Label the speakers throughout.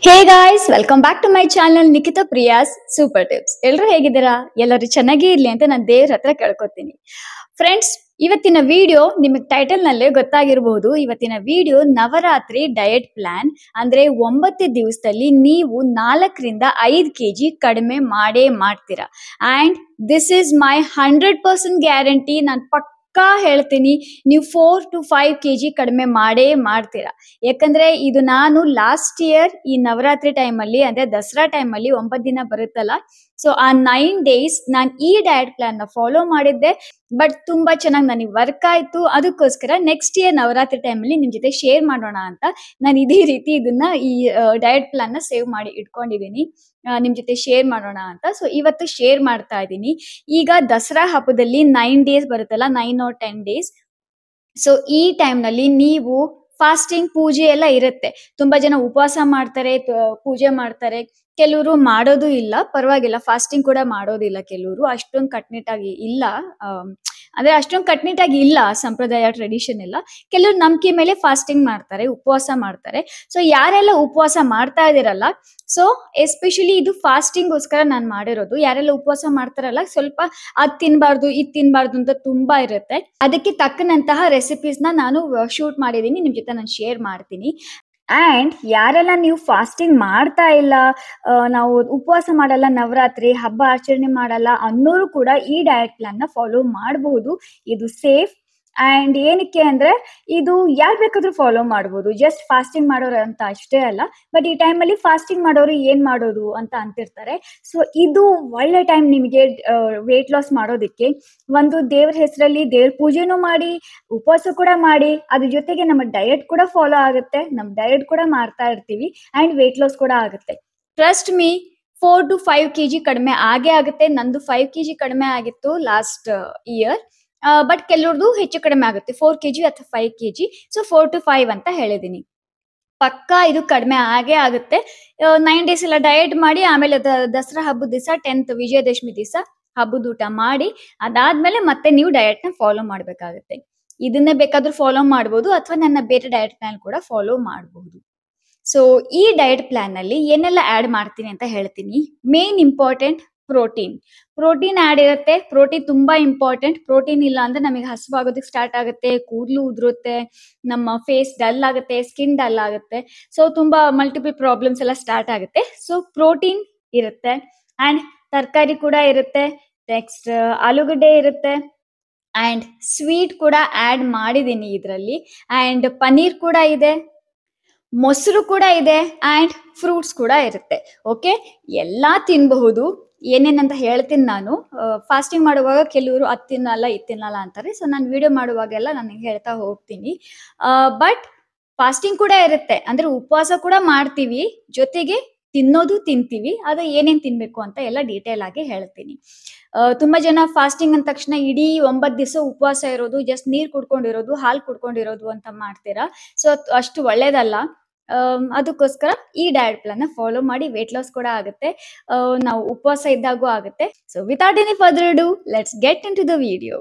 Speaker 1: Hey guys, welcome back to my channel Nikhita Priya's super tips. ಎಲ್ಲರೂ ಹೇಗಿದ್ದೀರಾ? ಎಲ್ಲರೂ ಚೆನ್ನಾಗಿ ಇರ್ಲಿ ಅಂತ ನಾನು ದೇವ್ರ ಹತ್ರ ಕೇಳ್ಕೊತೀನಿ. ಫ್ರೆಂಡ್ಸ್, ಇವತ್ತಿನ ವಿಡಿಯೋ ನಿಮಗೆ ಟೈಟಲ್ ನಲ್ಲೇ ಗೊತ್ತಾಗಿರಬಹುದು. ಇವತ್ತಿನ ವಿಡಿಯೋ ನವರಾತ್ರಿ ಡಯಟ್ ಪ್ಲಾನ್. ಅಂದ್ರೆ 9 ದಿವಸದಲ್ಲಿ ನೀವು 4 ರಿಂದ 5 kg ಕಡಿಮೆ ಮಾಡೇ ಮಾಡ್ತೀರಾ. And this is my 100% guarantee. ನಾನು ಪಕ್ಕಾ ಹೇಳ್ತೀನಿ, ನೀವು 4 to 5 kg ಕಡಿಮೆ ಮಾಡೇ ಮಾಡ್ತೀರಾ. ಯಾಕಂದ್ರೆ ಇದು ನಾನು ಲಾಸ್ಟ್ ಇಯರ್ ಈ ನವರಾತ್ರಿ ಟೈಮಲ್ಲಿ, ಅಂದ್ರೆ ದಸರಾ ಟೈಮಲ್ಲಿ 9 ದಿನ ಬರುತ್ತಲ್ಲ, ಸೊ ಆ 9 days ನಾನು ಈ ಡಯಟ್ ಪ್ಲಾನ್ ನ ಫಾಲೋ ಮಾಡಿದ್ದೆ. ಬಟ್ ತುಂಬಾ ಚೆನ್ನಾಗಿ ನನಗೆ ವರ್ಕ್ ಆಯ್ತು. ಅದಕ್ಕೋಸ್ಕರ ನೆಕ್ಸ್ಟ್ ಇಯರ್ ನವರಾತ್ರಿ ಟೈಮಲ್ಲಿ ನಿಮ್ ಜೊತೆ ಶೇರ್ ಮಾಡೋಣ ಅಂತ ನಾನು ಇದೇ ರೀತಿ ಇದನ್ನ ಈ ಡಯಟ್ ಪ್ಲಾನ್ ನ ಸೇವ್ ಮಾಡಿ ಇಟ್ಕೊಂಡಿದ್ದೀನಿ, ನಿಮ್ ಜೊತೆ ಶೇರ್ ಮಾಡೋಣ ಅಂತ. ಸೊ ಇವತ್ತು ಶೇರ್ ಮಾಡ್ತಾ ಇದ್ದೀನಿ. ಈಗ ದಸರಾ ಹಬ್ಬದಲ್ಲಿ 9 days ಬರುತ್ತಲ್ಲ, 9 or 10 days. ಸೊ ಈ ಟೈಮ್ ನಲ್ಲಿ ನೀವು ಫಾಸ್ಟಿಂಗ್, ಪೂಜೆ ಎಲ್ಲ ಇರುತ್ತೆ. ತುಂಬಾ ಜನ ಉಪವಾಸ ಮಾಡ್ತಾರೆ, ಪೂಜೆ ಮಾಡ್ತಾರೆ. ಕೆಲವರು ಮಾಡೋದು ಇಲ್ಲ, ಪರವಾಗಿಲ್ಲ, ಫಾಸ್ಟಿಂಗ್ ಕೂಡ ಮಾಡೋದಿಲ್ಲ. ಕೆಲವರು ಅಷ್ಟೊಂದು ಕಟ್ನಿಟ್ಟಾಗಿ ಇಲ್ಲ, ಅಂದ್ರೆ ಅಷ್ಟೊಂದು ಕಟ್ನಿಟ್ಟಾಗಿ ಇಲ್ಲ ಸಂಪ್ರದಾಯ, ಟ್ರೆಡಿಷನ್ ಎಲ್ಲ. ಕೆಲವರು ನಂಬಿಕೆ ಮೇಲೆ ಫಾಸ್ಟಿಂಗ್ ಮಾಡ್ತಾರೆ, ಉಪವಾಸ ಮಾಡ್ತಾರೆ. ಸೊ ಯಾರೆಲ್ಲ ಉಪವಾಸ ಮಾಡ್ತಾ ಇದಿರಲ್ಲ, ಸೊ ಎಸ್ಪೆಷಲಿ ಇದು ಫಾಸ್ಟಿಂಗ್ ಗೋಸ್ಕರ ನಾನು ಮಾಡಿರೋದು. ಯಾರೆಲ್ಲ ಉಪವಾಸ ಮಾಡ್ತಾರಲ್ಲ, ಸ್ವಲ್ಪ ಅದ್ ತಿನ್ಬಾರ್ದು, ಇದ್ ತಿನ್ಬಾರ್ದು ಅಂತ ತುಂಬಾ ಇರುತ್ತೆ. ಅದಕ್ಕೆ ತಕ್ಕನಂತಹ ರೆಸಿಪೀಸ್ ನಾನು ಶೂಟ್ ಮಾಡಿದೀನಿ, ನಿಮ್ ಜೊತೆ ನಾನು ಶೇರ್ ಮಾಡ್ತೀನಿ. ಅಂಡ್ ಯಾರೆಲ್ಲ ನೀವು ಫಾಸ್ಟಿಂಗ್ ಮಾಡ್ತಾ ಇಲ್ಲ, ನಾವು ಉಪವಾಸ ಮಾಡಲ್ಲ, ನವರಾತ್ರಿ ಹಬ್ಬ ಆಚರಣೆ ಮಾಡಲ್ಲ ಅನ್ನೋರು ಕೂಡ ಈ ಡಯಟ್ ಪ್ಲಾನ್ ನ ಫಾಲೋ ಮಾಡಬಹುದು. ಇದು ಸೇಫ್. ಅಂಡ್ ಏನಕ್ಕೆ ಅಂದ್ರೆ ಇದು ಯಾರು ಬೇಕಾದ್ರೂ ಫಾಲೋ ಮಾಡಬಹುದು, ಜಸ್ಟ್ ಫಾಸ್ಟಿಂಗ್ ಮಾಡೋರು ಅಂತ ಅಷ್ಟೇ ಅಲ್ಲ. ಬಟ್ ಈ ಟೈಮಲ್ಲಿ ಫಾಸ್ಟಿಂಗ್ ಮಾಡೋರು ಏನ್ ಮಾಡೋದು ಅಂತ ಅಂತಿರ್ತಾರೆ. ಸೊ ಇದು ಒಳ್ಳೆ ಟೈಮ್ ನಿಮಗೆ ವೇಟ್ ಲಾಸ್ ಮಾಡೋದಕ್ಕೆ. ಒಂದು ದೇವ್ರ ಹೆಸರಲ್ಲಿ ದೇವ್ರ ಪೂಜೆನೂ ಮಾಡಿ, ಉಪವಾಸ ಕೂಡ ಮಾಡಿ, ಅದ್ರ ಜೊತೆಗೆ ನಮ್ಮ ಡಯಟ್ ಕೂಡ ಫಾಲೋ ಆಗುತ್ತೆ, ನಮ್ಮ ಡಯಟ್ ಕೂಡ ಮಾಡ್ತಾ ಇರ್ತೀವಿ, ಅಂಡ್ ವೇಟ್ ಲಾಸ್ ಕೂಡ ಆಗುತ್ತೆ. ಟ್ರಸ್ಟ್ ಮೀ, 4 to 5 kg ಕಡಿಮೆ ಆಗೇ ಆಗುತ್ತೆ. ನಂದು 5 kg ಕಡಿಮೆ ಆಗಿತ್ತು ಲಾಸ್ಟ್ ಇಯರ್. ಬಟ್ ಕೆಲವ್ರದ್ದು ಹೆಚ್ಚು ಕಡಿಮೆ ಆಗುತ್ತೆ, 4 kg ಅಥವಾ 5 kg. ಸೊ 4 to 5 ಅಂತ ಹೇಳಿದೀನಿ. ಪಕ್ಕಾ ಇದು ಕಡಿಮೆ ಆಗೇ ಆಗುತ್ತೆ. 9 days ಎಲ್ಲ ಡಯಟ್ ಮಾಡಿ, ಆಮೇಲೆ ದಸರಾ ಹಬ್ಬದ ದಿವಸ 10th ವಿಜಯದಶಮಿ ದಿವಸ ಹಬ್ಬದ ಊಟ ಮಾಡಿ, ಅದಾದ್ಮೇಲೆ ಮತ್ತೆ ನೀವು ಡಯಟ್ ನ ಫಾಲೋ ಮಾಡ್ಬೇಕಾಗುತ್ತೆ. ಇದನ್ನೇ ಬೇಕಾದ್ರೂ ಫಾಲೋ ಮಾಡ್ಬೋದು, ಅಥವಾ ನನ್ನ ಬೇರೆ ಡಯಟ್ ಪ್ಲಾನ್ ಕೂಡ ಫಾಲೋ ಮಾಡಬಹುದು. ಸೊ ಈ ಡಯಟ್ ಪ್ಲಾನ್ ನಲ್ಲಿ ಏನೆಲ್ಲ ಆಡ್ ಮಾಡ್ತೀನಿ ಅಂತ ಹೇಳ್ತೀನಿ. ಮೇನ್ ಇಂಪಾರ್ಟೆಂಟ್ ಪ್ರೋಟೀನ್ ಆಡ್ ಇರುತ್ತೆ. ಪ್ರೋಟೀನ್ ತುಂಬಾ ಇಂಪಾರ್ಟೆಂಟ್. ಪ್ರೋಟೀನ್ ಇಲ್ಲ ಅಂದ್ರೆ ನಮಗೆ ಹಸುವಾಗೋದಕ್ಕೆ ಸ್ಟಾರ್ಟ್ ಆಗುತ್ತೆ, ಕೂದಲು ಉದುರುತ್ತೆ, ನಮ್ಮ ಫೇಸ್ ಡಲ್ ಆಗುತ್ತೆ, ಸ್ಕಿನ್ ಡಲ್ ಆಗುತ್ತೆ. ಸೊ ತುಂಬಾ ಮಲ್ಟಿಪಲ್ ಪ್ರಾಬ್ಲಮ್ಸ್ ಎಲ್ಲ ಸ್ಟಾರ್ಟ್ ಆಗುತ್ತೆ. ಸೊ ಪ್ರೋಟೀನ್ ಇರುತ್ತೆ. ಅಂಡ್ ತರಕಾರಿ ಕೂಡ ಇರುತ್ತೆ. ನೆಕ್ಸ್ಟ್ ಆಲೂಗಡ್ಡೆ ಇರುತ್ತೆ. ಅಂಡ್ ಸ್ವೀಟ್ ಕೂಡ ಆಡ್ ಮಾಡಿದೀನಿ ಇದರಲ್ಲಿ. ಅಂಡ್ ಪನ್ನೀರ್ ಕೂಡ ಇದೆ, ಮೊಸರು ಕೂಡ ಇದೆ, ಅಂಡ್ ಫ್ರೂಟ್ಸ್ ಕೂಡ ಇರುತ್ತೆ. ಓಕೆ, ಎಲ್ಲಾ ತಿನ್ಬಹುದು. ಏನೇನಂತ ಹೇಳ್ತೀನಿ ನಾನು. ಫಾಸ್ಟಿಂಗ್ ಮಾಡುವಾಗ ಕೆಲವರು ಅದ್ ತಿನ್ನಲ್ಲ, ಇದ್ ತಿನ್ನಲ್ಲ ಅಂತಾರೆ. ಸೊ ನಾನು ವಿಡಿಯೋ ಮಾಡುವಾಗೆಲ್ಲ ನನಗೆ ಹೇಳ್ತಾ ಹೋಗ್ತೀನಿ. ಬಟ್ ಫಾಸ್ಟಿಂಗ್ ಕೂಡ ಇರುತ್ತೆ, ಅಂದ್ರೆ ಉಪವಾಸ ಕೂಡ ಮಾಡ್ತೀವಿ, ಜೊತೆಗೆ ತಿನ್ನೋದು ತಿಂತೀವಿ. ಅದು ಏನೇನ್ ತಿನ್ಬೇಕು ಅಂತ ಎಲ್ಲ ಡೀಟೇಲ್ ಆಗಿ ಹೇಳ್ತೀನಿ. ತುಂಬಾ ಜನ ಫಾಸ್ಟಿಂಗ್ ಅಂದ ತಕ್ಷಣ ಇಡೀ 9 ದಿವಸ ಉಪವಾಸ ಇರೋದು, ಜಸ್ಟ್ ನೀರ್ ಕುಡ್ಕೊಂಡಿರೋದು, ಹಾಲು ಕುಡ್ಕೊಂಡಿರೋದು ಅಂತ ಮಾಡ್ತೀರಾ. ಸೊ ಅಷ್ಟು ಒಳ್ಳೇದಲ್ಲ. ಅದಕ್ಕೋಸ್ಕರ ಈ ಡಯಟ್ ಪ್ಲಾನ್ ನ ಫಾಲೋ ಮಾಡಿ, ವೇಟ್ ಲಾಸ್ ಕೂಡ ಆಗುತ್ತೆ, ನಾವು ಉಪವಾಸ ಇದ್ದಾಗೂ ಆಗುತ್ತೆ. So without any further ado, let's get into the video.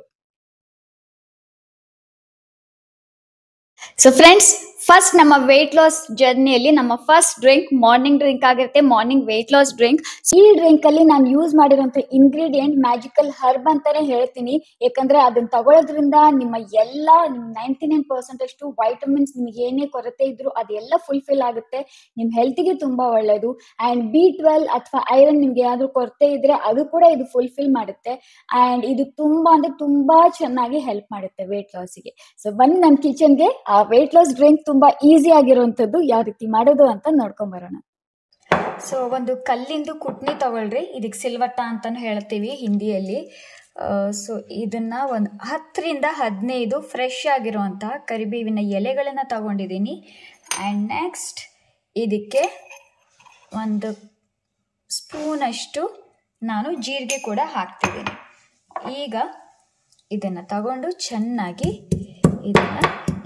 Speaker 1: So friends, first ನಮ್ಮ ವೇಟ್ ಲಾಸ್ ಜರ್ನಿಯಲ್ಲಿ ನಮ್ಮ ಫಸ್ಟ್ ಡ್ರಿಂಕ್ ಮಾರ್ನಿಂಗ್ ಡ್ರಿಂಕ್ ಆಗಿರುತ್ತೆ, ಮಾರ್ನಿಂಗ್ ವೇಟ್ ಲಾಸ್ ಡ್ರಿಂಕ್. ಈ ಡ್ರಿಂಕ್ ಅಲ್ಲಿ ನಾನು ಯೂಸ್ ಮಾಡಿರುವಂತ ಇಂಗ್ರೀಡಿಯೆಂಟ್ ಮ್ಯಾಜಿಕಲ್ ಹರ್ಬ್ ಅಂತಾನೆ ಹೇಳ್ತೀನಿ. ಯಾಕಂದ್ರೆ ಅದನ್ನ ತಗೊಳ್ಳೋದ್ರಿಂದ ನಿಮ್ಮ ಎಲ್ಲ 99% ಅಷ್ಟು ವೈಟಮಿನ್ಸ್, ನಿಮ್ಗೆ ಏನೇ ಕೊರತೆ ಇದ್ರು ಅದೆಲ್ಲ ಫುಲ್ಫಿಲ್ ಆಗುತ್ತೆ. ನಿಮ್ ಹೆಲ್ತ್ಗೆ ತುಂಬಾ ಒಳ್ಳೇದು. ಅಂಡ್ B12 ಅಥವಾ ಐರನ್, ನಿಮ್ಗೆ ಏನಾದ್ರು ಕೊರತೆ ಇದ್ರೆ ಅದು ಕೂಡ ಇದು ಫುಲ್ಫಿಲ್ ಮಾಡುತ್ತೆ. ಅಂಡ್ ಇದು ತುಂಬಾ ಅಂದ್ರೆ ತುಂಬಾ ಚೆನ್ನಾಗಿ ಹೆಲ್ಪ್ ಮಾಡುತ್ತೆ ವೇಟ್ ಲಾಸ್ಗೆ. ಸೊ ಬನ್ನಿ ನನ್ನ ಕಿಚನ್ಗೆ ಆ ವೇಟ್ ಲಾಸ್ ಡ್ರಿಂಕ್ ತುಂಬಾ ಈಸಿ ಆಗಿರುವಂತದ್ದು ಯಾವ ರೀತಿ ಮಾಡೋದು ಅಂತ ನೋಡ್ಕೊಂಡ್ ಬರೋಣ. ಸೊ ಒಂದು ಕಲ್ಲಿಂದು ಕುಟ್ನಿ ತಗೊಳ್ರಿ, ಇದಕ್ಕೆ ಸಿಲ್ವಟ್ಟ ಅಂತಾನು ಹೇಳ್ತೀವಿ ಹಿಂದಿಯಲ್ಲಿ. ಸೊ ಇದನ್ನ ಒಂದು 10 ರಿಂದ 15 ಫ್ರೆಶ್ ಆಗಿರುವಂತಹ ಕರಿಬೇವಿನ ಎಲೆಗಳನ್ನ ತಗೊಂಡಿದ್ದೀನಿ. ಅಂಡ್ ನೆಕ್ಸ್ಟ್ ಇದಕ್ಕೆ 1 ಸ್ಪೂನ್ ಅಷ್ಟು ನಾನು ಜೀರಿಗೆ ಕೂಡ ಹಾಕ್ತಿದ್ದೀನಿ. ಈಗ ಇದನ್ನ ತಗೊಂಡು ಚೆನ್ನಾಗಿ ಇದನ್ನ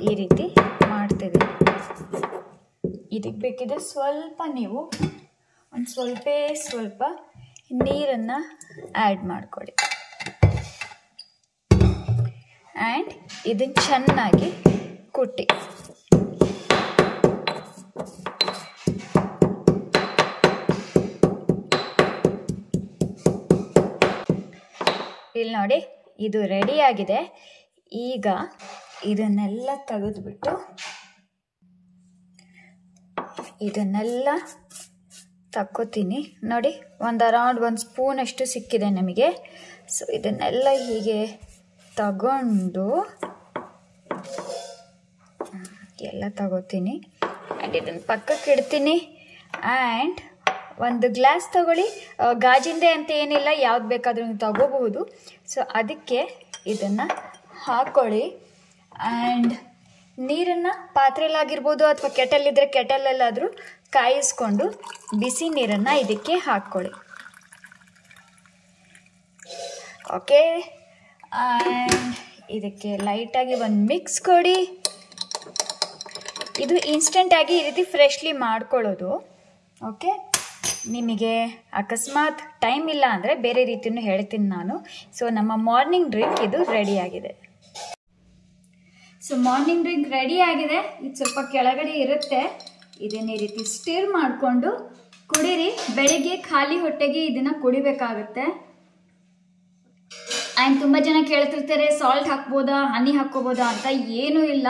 Speaker 1: ಈ ರೀತಿ ಮಾಡ್ತಿದ್ದೀನಿ. ಇದಕ್ಕೆ ಬೇಕಿದ್ರೆ ಸ್ವಲ್ಪ ನೀವು ಒಂದು ಸ್ವಲ್ಪ ನೀರನ್ನು ಆ್ಯಡ್ ಮಾಡ್ಕೊಳ್ಳಿ. ಆ್ಯಂಡ್ ಇದನ್ನು ಚೆನ್ನಾಗಿ ಕುಟ್ಟಿ. ಇಲ್ಲಿ ನೋಡಿ ಇದು ರೆಡಿ ಆಗಿದೆ. ಈಗ ಇದನ್ನೆಲ್ಲ ತೆಗೆದುಬಿಟ್ಟು ಇದನ್ನೆಲ್ಲ ತಕ್ಕೋತೀನಿ. ನೋಡಿ ಅರೌಂಡ್ 1 ಸ್ಪೂನ್ ಅಷ್ಟು ಸಿಕ್ಕಿದೆ ನಮಗೆ. ಸೊ ಇದನ್ನೆಲ್ಲ ಹೀಗೆ ತಗೊಂಡು ಎಲ್ಲ ತಗೋತೀನಿ ಆ್ಯಂಡ್ ಇದನ್ನು ಪಕ್ಕಕ್ಕೆ ಇಡ್ತೀನಿ. ಆ್ಯಂಡ್ ಒಂದು ಗ್ಲಾಸ್ ತಗೊಳ್ಳಿ. ಗಾಜಿಂದೆ ಅಂತ ಏನಿಲ್ಲ, ಯಾವ್ದು ಬೇಕಾದರೂ ನೀವು ತಗೋಬಹುದು. ಸೊ ಅದಕ್ಕೆ ಇದನ್ನು ಹಾಕ್ಕೊಳ್ಳಿ. ಆ್ಯಂಡ್ ನೀರನ್ನು ಪಾತ್ರೆಯಲ್ಲಾಗಿರ್ಬೋದು ಅಥವಾ ಕೆಟಲಿದ್ದರೆ ಕೆಟಲಲ್ಲಾದರೂ ಕಾಯಿಸ್ಕೊಂಡು ಬಿಸಿ ನೀರನ್ನು ಇದಕ್ಕೆ ಹಾಕ್ಕೊಳ್ಳಿ. ಓಕೆ. ಆ್ಯಂಡ್ ಇದಕ್ಕೆ ಲೈಟಾಗಿ ಒಂದು ಮಿಕ್ಸ್ ಕೊಡಿ. ಇದು ಇನ್ಸ್ಟೆಂಟಾಗಿ ಈ ರೀತಿ ಫ್ರೆಶ್ಲಿ ಮಾಡ್ಕೊಳ್ಳೋದು. ಓಕೆ. ನಿಮಗೆ ಅಕಸ್ಮಾತ್ ಟೈಮ್ ಇಲ್ಲ ಅಂದರೆ ಬೇರೆ ರೀತಿಯೂ ಹೇಳ್ತೀನಿ ನಾನು. ಸೊ ನಮ್ಮ ಮಾರ್ನಿಂಗ್ ಡ್ರಿಂಕ್ ಇದು ರೆಡಿಯಾಗಿದೆ. ಸೊ ಮಾರ್ನಿಂಗ್ ಡ್ರಿಂಕ್ ರೆಡಿ ಆಗಿದೆ. ಇದು ಸ್ವಲ್ಪ ಕೆಳಗಡೆ ಇರುತ್ತೆ. ಇದನ್ನ ಈ ರೀತಿ ಸ್ಟಿರ್ ಮಾಡಿಕೊಂಡು ಕುಡೀರಿ. ಬೆಳಿಗ್ಗೆ ಖಾಲಿ ಹೊಟ್ಟೆಗೆ ಇದನ್ನು ಕುಡಿಬೇಕಾಗುತ್ತೆ. ಆ್ಯಂಡ್ ತುಂಬ ಜನ ಕೇಳ್ತಿರ್ತಾರೆ ಸಾಲ್ಟ್ ಹಾಕ್ಬೋದಾ, ಹನಿ ಹಾಕ್ಕೋಬೋದಾ ಅಂತ. ಏನೂ ಇಲ್ಲ.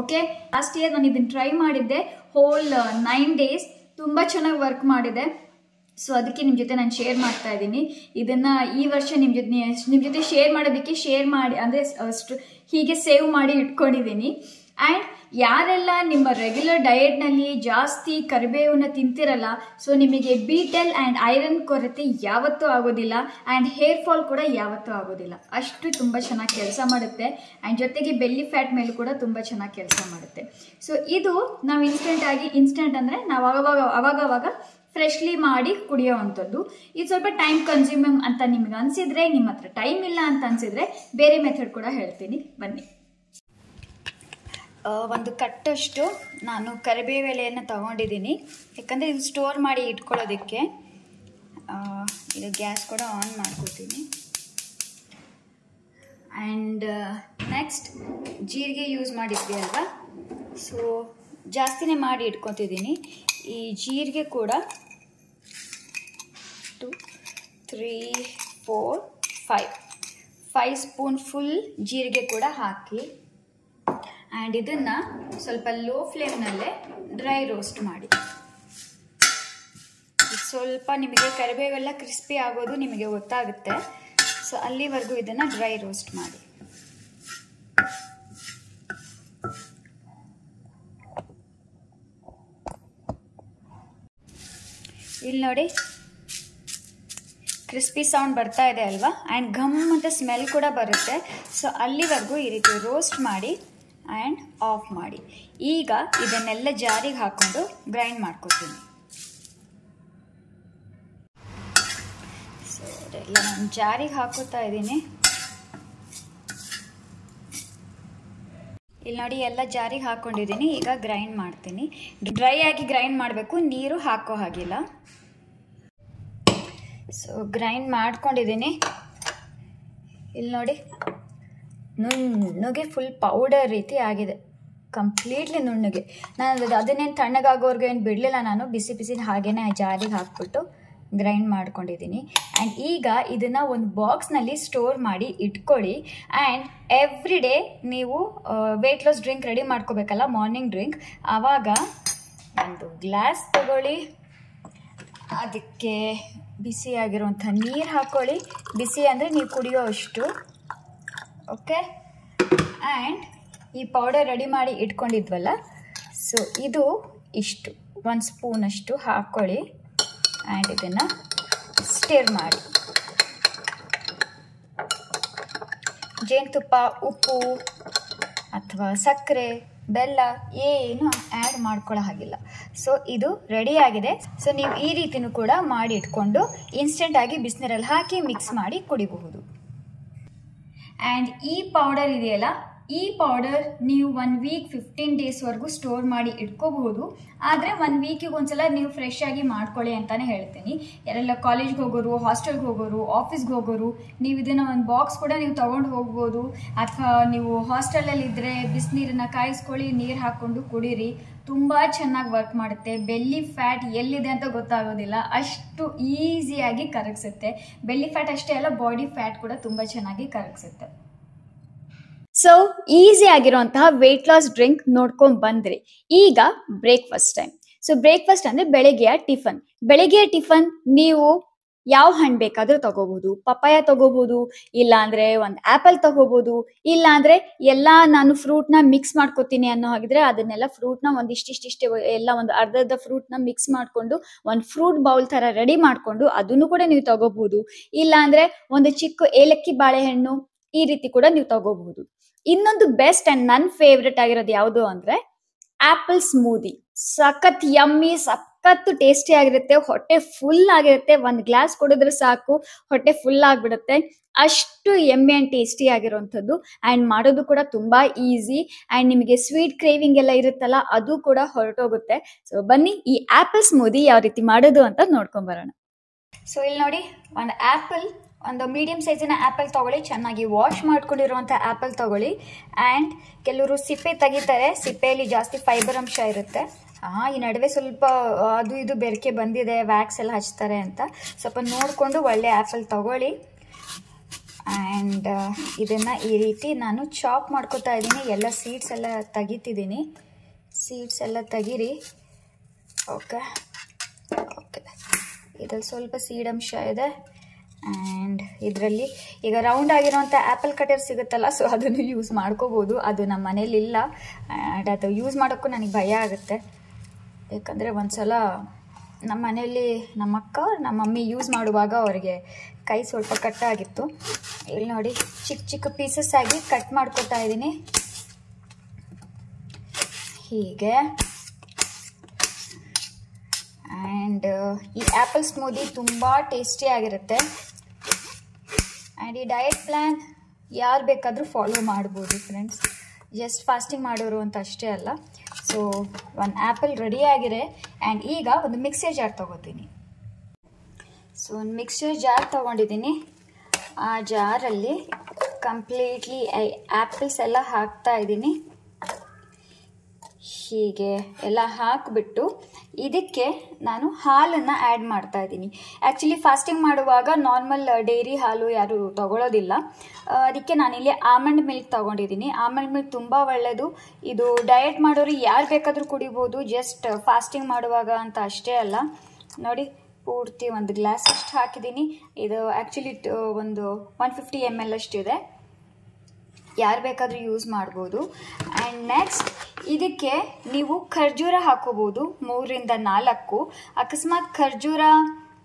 Speaker 1: ಓಕೆ. ಲಾಸ್ಟ್ ಇಯರ್ ನಾನು ಇದನ್ನು ಟ್ರೈ ಮಾಡಿದ್ದೆ. ಹೋಲ್ 9 days ತುಂಬ ಚೆನ್ನಾಗಿ ವರ್ಕ್ ಮಾಡಿದೆ. ಸೊ ಅದಕ್ಕೆ ನಿಮ್ಮ ಜೊತೆ ನಾನು ಶೇರ್ ಮಾಡ್ತಾ ಇದ್ದೀನಿ. ಇದನ್ನು ಈ ವರ್ಷ ನಿಮ್ಮ ಜೊತೆ ಶೇರ್ ಮಾಡೋದಕ್ಕೆ ಅಂದರೆ ಹೀಗೆ ಸೇವ್ ಮಾಡಿ ಇಟ್ಕೊಂಡಿದ್ದೀನಿ. ಆ್ಯಂಡ್ ಯಾರೆಲ್ಲ ನಿಮ್ಮ ರೆಗ್ಯುಲರ್ ಡಯೆಟ್ನಲ್ಲಿ ಜಾಸ್ತಿ ಕರಿಬೇವನ್ನ ತಿಂತಿರಲ್ಲ, ಸೊ ನಿಮಗೆ B12 ಆ್ಯಂಡ್ ಐರನ್ ಕೊರತೆ ಯಾವತ್ತೂ ಆಗೋದಿಲ್ಲ. ಆ್ಯಂಡ್ ಹೇರ್ ಫಾಲ್ ಕೂಡ ಯಾವತ್ತೂ ಆಗೋದಿಲ್ಲ. ಅಷ್ಟು ತುಂಬ ಚೆನ್ನಾಗಿ ಕೆಲಸ ಮಾಡುತ್ತೆ. ಆ್ಯಂಡ್ ಜೊತೆಗೆ ಬೆಲ್ಲಿ ಫ್ಯಾಟ್ ಮೇಲೂ ಕೂಡ ತುಂಬ ಚೆನ್ನಾಗಿ ಕೆಲಸ ಮಾಡುತ್ತೆ. ಸೊ ಇದು ನಾವು ಇನ್ಸ್ಟೆಂಟ್ ಅಂದರೆ ನಾವು ಅವಾಗವಾಗ ಫ್ರೆಶ್ಲಿ ಮಾಡಿ ಕುಡಿಯೋವಂಥದ್ದು. ಇದು ಸ್ವಲ್ಪ ಟೈಮ್ ಕನ್ಸ್ಯೂಮಿಂಗ್ ಅಂತ ನಿಮ್ಗೆ ಅನಿಸಿದ್ರೆ, ನಿಮ್ಮ ಹತ್ರ ಟೈಮ್ ಇಲ್ಲ ಅಂತ ಅನಿಸಿದ್ರೆ ಬೇರೆ ಮೆಥಡ್ ಕೂಡ ಹೇಳ್ತೀನಿ, ಬನ್ನಿ. ಒಂದು ಕಟ್ಟಷ್ಟು ನಾನು ಕರಿಬೇವು ಎಲೆಯನ್ನು ತಗೊಂಡಿದ್ದೀನಿ. ಯಾಕಂದರೆ ಇದು ಸ್ಟೋರ್ ಮಾಡಿ ಇಟ್ಕೊಳ್ಳೋದಕ್ಕೆ. ಇದು ಗ್ಯಾಸ್ ಕೂಡ ಆನ್ ಮಾಡ್ಕೊತೀನಿ. ಆ್ಯಂಡ್ ನೆಕ್ಸ್ಟ್ ಜೀರಿಗೆ ಯೂಸ್ ಮಾಡಿದ್ವಿ ಅಲ್ವಾ, ಸೊ ಜಾಸ್ತಿನೇ ಮಾಡಿ ಇಟ್ಕೊತಿದ್ದೀನಿ. ಈ ಜೀರಿಗೆ ಕೂಡ 2, 3, 4, 5 ಸ್ಪೂನ್ ಫುಲ್ ಜೀರಿಗೆ ಕೂಡ ಹಾಕಿ ಆ್ಯಂಡ್ ಇದನ್ನು ಸ್ವಲ್ಪ ಲೋ ಫ್ಲೇಮ್ನಲ್ಲೇ ಡ್ರೈ ರೋಸ್ಟ್ ಮಾಡಿ. ಸ್ವಲ್ಪ ನಿಮಗೆ ಕರಿಬೇವೆಲ್ಲ ಕ್ರಿಸ್ಪಿ ಆಗೋದು ನಿಮಗೆ ಗೊತ್ತಾಗುತ್ತೆ. ಸೊ ಅಲ್ಲಿವರೆಗೂ ಇದನ್ನು ಡ್ರೈ ರೋಸ್ಟ್ ಮಾಡಿ. ಇಲ್ಲಿ ನೋಡಿ ಕ್ರಿಸ್ಪಿ ಸೌಂಡ್ ಬರ್ತಾ ಇದೆ ಅಲ್ವಾ. ಆ್ಯಂಡ್ ಘಮ್ ಅಂತ ಸ್ಮೆಲ್ ಕೂಡ ಬರುತ್ತೆ. ಸೊ ಅಲ್ಲಿವರೆಗೂ ಈ ರೀತಿ ರೋಸ್ಟ್ ಮಾಡಿ ಆ್ಯಂಡ್ ಆಫ್ ಮಾಡಿ. ಈಗ ಇದನ್ನೆಲ್ಲ ಜಾರಿಗೆ ಹಾಕ್ಕೊಂಡು ಗ್ರೈಂಡ್ ಮಾಡ್ಕೊತೀನಿ. ಸೊ ಇದೆಲ್ಲ ನಾನು ಜಾರಿಗೆ ಹಾಕೋತಾ ಇದ್ದೀನಿ. ಇಲ್ಲಿ ನೋಡಿ ಎಲ್ಲ ಜಾರಿಗೆ ಹಾಕ್ಕೊಂಡಿದ್ದೀನಿ. ಈಗ ಗ್ರೈಂಡ್ ಮಾಡ್ತೀನಿ. ಡ್ರೈ ಆಗಿ ಗ್ರೈಂಡ್ ಮಾಡಬೇಕು, ನೀರು ಹಾಕೋ ಹಾಗಿಲ್ಲ. ಸೊ ಗ್ರೈಂಡ್ ಮಾಡ್ಕೊಂಡಿದ್ದೀನಿ. ಇಲ್ಲಿ ನೋಡಿ ನುಣ್ಣಗೆ ಫುಲ್ ಪೌಡರ್ ರೀತಿ ಆಗಿದೆ, ಕಂಪ್ಲೀಟ್ಲಿ ನುಣ್ಣಗೆ. ನಾನು ಅದನ್ನೇನು ತಣ್ಣಗಾಗೋರ್ಗೆ ಏನು ಬಿಡಲಿಲ್ಲ, ನಾನು ಬಿಸಿ ಹಾಗೇನೆ ಜಾರಿಗೆ ಹಾಕ್ಬಿಟ್ಟು ಗ್ರೈಂಡ್ ಮಾಡ್ಕೊಂಡಿದ್ದೀನಿ. ಆ್ಯಂಡ್ ಈಗ ಇದನ್ನು ಒಂದು ಬಾಕ್ಸ್ನಲ್ಲಿ ಸ್ಟೋರ್ ಮಾಡಿ ಇಟ್ಕೊಳ್ಳಿ. ಆ್ಯಂಡ್ ಎವ್ರಿ ಡೇ ನೀವು ವೆಯ್ಟ್ ಲಾಸ್ ಡ್ರಿಂಕ್ ರೆಡಿ ಮಾಡ್ಕೋಬೇಕಲ್ಲ, ಮಾರ್ನಿಂಗ್ ಡ್ರಿಂಕ್, ಆವಾಗ ಒಂದು ಗ್ಲಾಸ್ ತಗೊಳ್ಳಿ. ಅದಕ್ಕೆ ಬಿಸಿಯಾಗಿರುವಂಥ ನೀರು ಹಾಕ್ಕೊಳ್ಳಿ. ಬಿಸಿ ಅಂದರೆ ನೀವು ಕುಡಿಯೋ ಅಷ್ಟು. ಓಕೆ. ಆ್ಯಂಡ್ ಈ ಪೌಡರ್ ರೆಡಿ ಮಾಡಿ ಇಟ್ಕೊಂಡಿದ್ವಲ್ಲ, ಸೊ ಇದು ಇಷ್ಟು 1 ಸ್ಪೂನಷ್ಟು ಹಾಕ್ಕೊಳ್ಳಿ. ಆ್ಯಂಡ್ ಇದನ್ನು ಸ್ಟಿರ್ ಮಾಡಿ. ಜೇನುತುಪ್ಪ, ಉಪ್ಪು ಅಥವಾ ಸಕ್ಕರೆ, ಬೆಲ್ಲ ಏನು ಆ್ಯಡ್ ಮಾಡ್ಕೊಳ್ಳೋ ಹಾಗಿಲ್ಲ. ಸೊ ಇದು ರೆಡಿ ಆಗಿದೆ. ಸೊ ನೀವು ಈ ರೀತಿನೂ ಕೂಡ ಮಾಡಿ ಇಟ್ಕೊಂಡು ಇನ್ಸ್ಟೆಂಟಾಗಿ ಬಿಸಿನೀರಲ್ಲಿ ಹಾಕಿ ಮಿಕ್ಸ್ ಮಾಡಿ ಕುಡಿಬಹುದು. ಆ್ಯಂಡ್ ಈ ಪೌಡರ್ ಇದೆಯಲ್ಲ, ಈ ಪೌಡರ್ ನೀವು 1 ವೀಕ್ 15 ಡೇಸ್ವರೆಗೂ ಸ್ಟೋರ್ ಮಾಡಿ ಇಟ್ಕೋಬಹುದು. ಆದರೆ 1 ವೀಕಿಗೆ ಒಂದ್ಸಲ ನೀವು ಫ್ರೆಶ್ ಆಗಿ ಮಾಡ್ಕೊಳ್ಳಿ ಅಂತಲೇ ಹೇಳ್ತೀನಿ. ಯಾರೆಲ್ಲ ಕಾಲೇಜ್ಗೆ ಹೋಗೋರು, ಹಾಸ್ಟೆಲ್ಗೆ ಹೋಗೋರು, ಆಫೀಸ್ಗೆ ಹೋಗೋರು, ನೀವು ಇದನ್ನು ಒಂದು ಬಾಕ್ಸ್ ಕೂಡ ನೀವು ತೊಗೊಂಡು ಹೋಗ್ಬೋದು. ಅಥವಾ ನೀವು ಹಾಸ್ಟೆಲಲ್ಲಿ ಇದ್ದರೆ ಬಿಸಿನೀರನ್ನು ಕಾಯಿಸ್ಕೊಳ್ಳಿ, ನೀರು ಹಾಕ್ಕೊಂಡು ಕುಡೀರಿ. ತುಂಬ ಚೆನ್ನಾಗಿ ವರ್ಕ್ ಮಾಡುತ್ತೆ. ಬೆಲ್ಲಿ ಫ್ಯಾಟ್ ಎಲ್ಲಿದೆ ಅಂತ ಗೊತ್ತಾಗೋದಿಲ್ಲ, ಅಷ್ಟು ಈಸಿಯಾಗಿ ಕರಗಿಸುತ್ತೆ. ಬೆಲ್ಲಿ ಫ್ಯಾಟ್ ಅಷ್ಟೇ ಅಲ್ಲ, ಬಾಡಿ ಫ್ಯಾಟ್ ಕೂಡ ತುಂಬ ಚೆನ್ನಾಗಿ ಕರಗಿಸುತ್ತೆ. ಸೊ ಈಸಿ ಆಗಿರುವಂತಹ ವೆಯ್ಟ್ ಲಾಸ್ ಡ್ರಿಂಕ್ ನೋಡ್ಕೊಂಡ್ ಬಂದ್ರಿ. ಈಗ ಬ್ರೇಕ್ಫಾಸ್ಟ್ ಟೈಮ್. ಸೊ ಬ್ರೇಕ್ಫಾಸ್ಟ್ ಅಂದ್ರೆ ಬೆಳಗ್ಗೆಯ ಟಿಫನ್. ಬೆಳಗ್ಗೆಯ ಟಿಫನ್ ನೀವು ಯಾವ ಹಣ್ಣು ಬೇಕಾದ್ರೂ ತಗೋಬಹುದು. ಪಪ್ಪಾಯ ತಗೋಬಹುದು, ಇಲ್ಲ ಅಂದ್ರೆ ಒಂದು ಆಪಲ್ ತಗೋಬಹುದು, ಇಲ್ಲ ಅಂದ್ರೆ ಎಲ್ಲಾ ನಾನು ಫ್ರೂಟ್ ನ ಮಿಕ್ಸ್ ಮಾಡ್ಕೋತೀನಿ ಅನ್ನೋ ಹಾಗಿದ್ರೆ ಅದನ್ನೆಲ್ಲ ಫ್ರೂಟ್ ನ ಒಂದಿಷ್ಟಿಷ್ಟೇ ಎಲ್ಲ ಒಂದು ಅರ್ಧ ಫ್ರೂಟ್ ನ ಮಿಕ್ಸ್ ಮಾಡ್ಕೊಂಡು ಒಂದು ಫ್ರೂಟ್ ಬೌಲ್ ತರ ರೆಡಿ ಮಾಡ್ಕೊಂಡು ಅದನ್ನು ಕೂಡ ನೀವು ತಗೋಬಹುದು. ಇಲ್ಲ ಅಂದ್ರೆ ಒಂದು ಚಿಕ್ಕ ಏಲಕ್ಕಿ ಬಾಳೆಹಣ್ಣು, ಈ ರೀತಿ ಕೂಡ ನೀವು ತಗೋಬಹುದು. ಇನ್ನೊಂದು ಬೆಸ್ಟ್ ಅಂಡ್ ನನ್ ಫೇವ್ರೆಟ್ ಆಗಿರೋದು ಯಾವುದು ಅಂದ್ರೆ ಆಪಲ್ ಸ್ಮೂದಿ. ಸಖತ್ ಯಮ್ಮಿ, ಸಖತ್ ಟೇಸ್ಟಿ ಆಗಿರುತ್ತೆ, ಹೊಟ್ಟೆ ಫುಲ್ ಆಗಿರುತ್ತೆ. ಒಂದ್ ಗ್ಲಾಸ್ ಕುಡಿದ್ರೆ ಸಾಕು, ಹೊಟ್ಟೆ ಫುಲ್ ಆಗ್ಬಿಡುತ್ತೆ. ಅಷ್ಟು ಯಮ್ಮಿ ಅಂಡ್ ಟೇಸ್ಟಿ ಆಗಿರುವಂಥದ್ದು. ಅಂಡ್ ಮಾಡೋದು ಕೂಡ ತುಂಬಾ ಈಸಿ. ಅಂಡ್ ನಿಮಗೆ ಸ್ವೀಟ್ ಕ್ರೇವಿಂಗ್ ಎಲ್ಲ ಇರುತ್ತಲ್ಲ, ಅದು ಕೂಡ ಹೊರಟೋಗುತ್ತೆ. ಸೊ ಬನ್ನಿ ಈ ಆಪಲ್ ಸ್ಮೂದಿ ಯಾವ ರೀತಿ ಮಾಡೋದು ಅಂತ ನೋಡ್ಕೊಂಡ್ ಬರೋಣ. ಸೊ ಇಲ್ಲಿ ನೋಡಿ, ಒಂದು ಆಪಲ್, ಒಂದು ಮೀಡಿಯಂ ಸೈಜಿನ ಆಪಲ್ ತಗೊಳ್ಳಿ. ಚೆನ್ನಾಗಿ ವಾಶ್ ಮಾಡ್ಕೊಂಡಿರುವಂಥ ಆಪಲ್ ತಗೊಳ್ಳಿ. ಆ್ಯಂಡ್ ಕೆಲವರು ಸಿಪ್ಪೆ ತೆಗಿತಾರೆ, ಸಿಪ್ಪೆಯಲ್ಲಿ ಜಾಸ್ತಿ ಫೈಬರ್ ಅಂಶ ಇರುತ್ತೆ. ಈ ನಡುವೆ ಸ್ವಲ್ಪ ಅದು ಇದು ಬೆರಕೆ ಬಂದಿದೆ, ವ್ಯಾಕ್ಸ್ ಎಲ್ಲ ಹಚ್ತಾರೆ ಅಂತ ಸ್ವಲ್ಪ ನೋಡಿಕೊಂಡು ಒಳ್ಳೆ ಆ್ಯಪಲ್ ತಗೊಳ್ಳಿ. ಆ್ಯಂಡ್ ಇದನ್ನು ಈ ರೀತಿ ನಾನು ಚಾಪ್ ಮಾಡ್ಕೊತಾ ಇದ್ದೀನಿ. ಎಲ್ಲ ಸೀಡ್ಸ್ ಎಲ್ಲ ತೆಗಿತಿದ್ದೀನಿ. ಸೀಡ್ಸ್ ಎಲ್ಲ ತೆಗೀರಿ. ಓಕೆ ಓಕೆ, ಇದ್ರಲ್ಲಿ ಸ್ವಲ್ಪ ಸೀಡ್ ಅಂಶ ಇದೆ. ಆ್ಯಂಡ್ ಇದರಲ್ಲಿ ಈಗ ರೌಂಡ್ ಆಗಿರೋಂಥ ಆ್ಯಪಲ್ ಕಟರ್ ಸಿಗುತ್ತಲ್ಲ, ಸೊ ಅದನ್ನು ಯೂಸ್ ಮಾಡ್ಕೋಬೋದು. ಅದು ನಮ್ಮ ಮನೇಲಿ ಇಲ್ಲ. ಆ್ಯಂಡ್ ಅದು ಯೂಸ್ ಮಾಡೋಕ್ಕೂ ನನಗೆ ಭಯ ಆಗುತ್ತೆ. ಯಾಕಂದರೆ ಒಂದು ಸಲ ನಮ್ಮ ಮನೆಯಲ್ಲಿ ನಮ್ಮ ಅಕ್ಕ ನಮ್ಮ ಮಮ್ಮಿ ಯೂಸ್ ಮಾಡುವಾಗ ಅವರಿಗೆ ಕೈ ಸ್ವಲ್ಪ ಕಟ್ಟಾಗಿತ್ತು. ಇಲ್ಲಿ ನೋಡಿ, ಚಿಕ್ಕ ಚಿಕ್ಕ ಪೀಸಸ್ ಆಗಿ ಕಟ್ ಮಾಡ್ಕೊತಾ ಇದ್ದೀನಿ ಹೀಗೆ. ಆ್ಯಂಡ್ ಈ ಆ್ಯಪಲ್ ಸ್ಮೂದಿ ತುಂಬ ಟೇಸ್ಟಿ ಆಗಿರುತ್ತೆ. ಆ್ಯಂಡ್ ಈ ಡಯಟ್ ಪ್ಲ್ಯಾನ್ ಯಾರು ಬೇಕಾದರೂ ಫಾಲೋ ಮಾಡ್ಬೋದು ಫ್ರೆಂಡ್ಸ್, ಜಸ್ಟ್ ಫಾಸ್ಟಿಂಗ್ ಮಾಡೋರು ಅಂತ ಅಷ್ಟೇ ಅಲ್ಲ. ಸೊ ಒಂದು ಆ್ಯಪಲ್ ರೆಡಿ ಆಗಿದೆ. ಆ್ಯಂಡ್ ಈಗ ಒಂದು ಮಿಕ್ಸರ್ ಜಾರ್ ತೊಗೋತೀನಿ. ಸೊ ಒಂದು ಮಿಕ್ಸರ್ ಜಾರ್ ತೊಗೊಂಡಿದ್ದೀನಿ. ಆ ಜಾರಲ್ಲಿ ಕಂಪ್ಲೀಟ್ಲಿ ಆ್ಯಪಲ್ಸ್ ಎಲ್ಲ ಹಾಕ್ತಾ ಇದ್ದೀನಿ. ಹೀಗೆ ಎಲ್ಲ ಹಾಕಿಬಿಟ್ಟು ಇದಕ್ಕೆ ನಾನು ಹಾಲನ್ನು ಆ್ಯಡ್ ಮಾಡ್ತಾ ಇದ್ದೀನಿ. ಆ್ಯಕ್ಚುಲಿ ಫಾಸ್ಟಿಂಗ್ ಮಾಡುವಾಗ ನಾರ್ಮಲ್ ಡೈರಿ ಹಾಲು ಯಾರು ತಗೊಳ್ಳೋದಿಲ್ಲ. ಅದಕ್ಕೆ ನಾನಿಲ್ಲಿ ಆಲ್ಮಂಡ್ ಮಿಲ್ಕ್ ತೊಗೊಂಡಿದ್ದೀನಿ. ಆಲ್ಮಂಡ್ ಮಿಲ್ಕ್ ತುಂಬ ಒಳ್ಳೆಯದು. ಇದು ಡಯಟ್ ಮಾಡೋರು ಯಾರು ಬೇಕಾದರೂ ಕುಡಿಬೋದು, ಜಸ್ಟ್ ಫಾಸ್ಟಿಂಗ್ ಮಾಡುವಾಗ ಅಂತ ಅಷ್ಟೇ ಅಲ್ಲ. ನೋಡಿ, ಪೂರ್ತಿ ಒಂದು ಗ್ಲಾಸ್ ಅಷ್ಟು ಹಾಕಿದ್ದೀನಿ. ಇದು ಆ್ಯಕ್ಚುಲಿ ಒಂದು 150 ml ಅಷ್ಟಿದೆ. ಯಾರು ಬೇಕಾದರೂ ಯೂಸ್ ಮಾಡ್ಬೋದು. ಆ್ಯಂಡ್ ನೆಕ್ಸ್ಟ್ ಇದಕ್ಕೆ ನೀವು ಖರ್ಜೂರ ಹಾಕೋಬೋದು, 3ರಿಂದ 4. ಅಕಸ್ಮಾತ್ ಖರ್ಜೂರ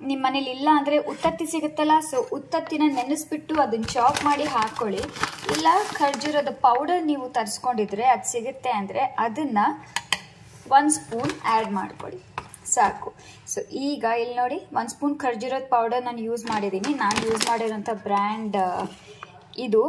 Speaker 1: ನಿಮ್ಮ ಮನೇಲಿ ಇಲ್ಲ ಅಂದರೆ ಉತ್ತತ್ತಿ ಸಿಗುತ್ತಲ್ಲ, ಸೊ ಉತ್ತತ್ತಿನ ನೆನೆಸ್ಬಿಟ್ಟು ಅದನ್ನು ಚಾಪ್ ಮಾಡಿ ಹಾಕ್ಕೊಳ್ಳಿ. ಇಲ್ಲ ಖರ್ಜೂರದ ಪೌಡರ್ ನೀವು ತರಿಸ್ಕೊಂಡಿದ್ರೆ ಅದು ಸಿಗುತ್ತೆ ಅಂದರೆ ಅದನ್ನು 1 ಸ್ಪೂನ್ ಆ್ಯಡ್ ಮಾಡ್ಕೊಳ್ಳಿ ಸಾಕು. ಸೊ ಈಗ ಇಲ್ಲಿ ನೋಡಿ, 1 ಸ್ಪೂನ್ ಖರ್ಜೂರದ ಪೌಡರ್ ನಾನು ಯೂಸ್ ಮಾಡಿದ್ದೀನಿ. ನಾನು ಯೂಸ್ ಮಾಡಿರೋಂಥ ಬ್ರ್ಯಾಂಡ್ ಇದು.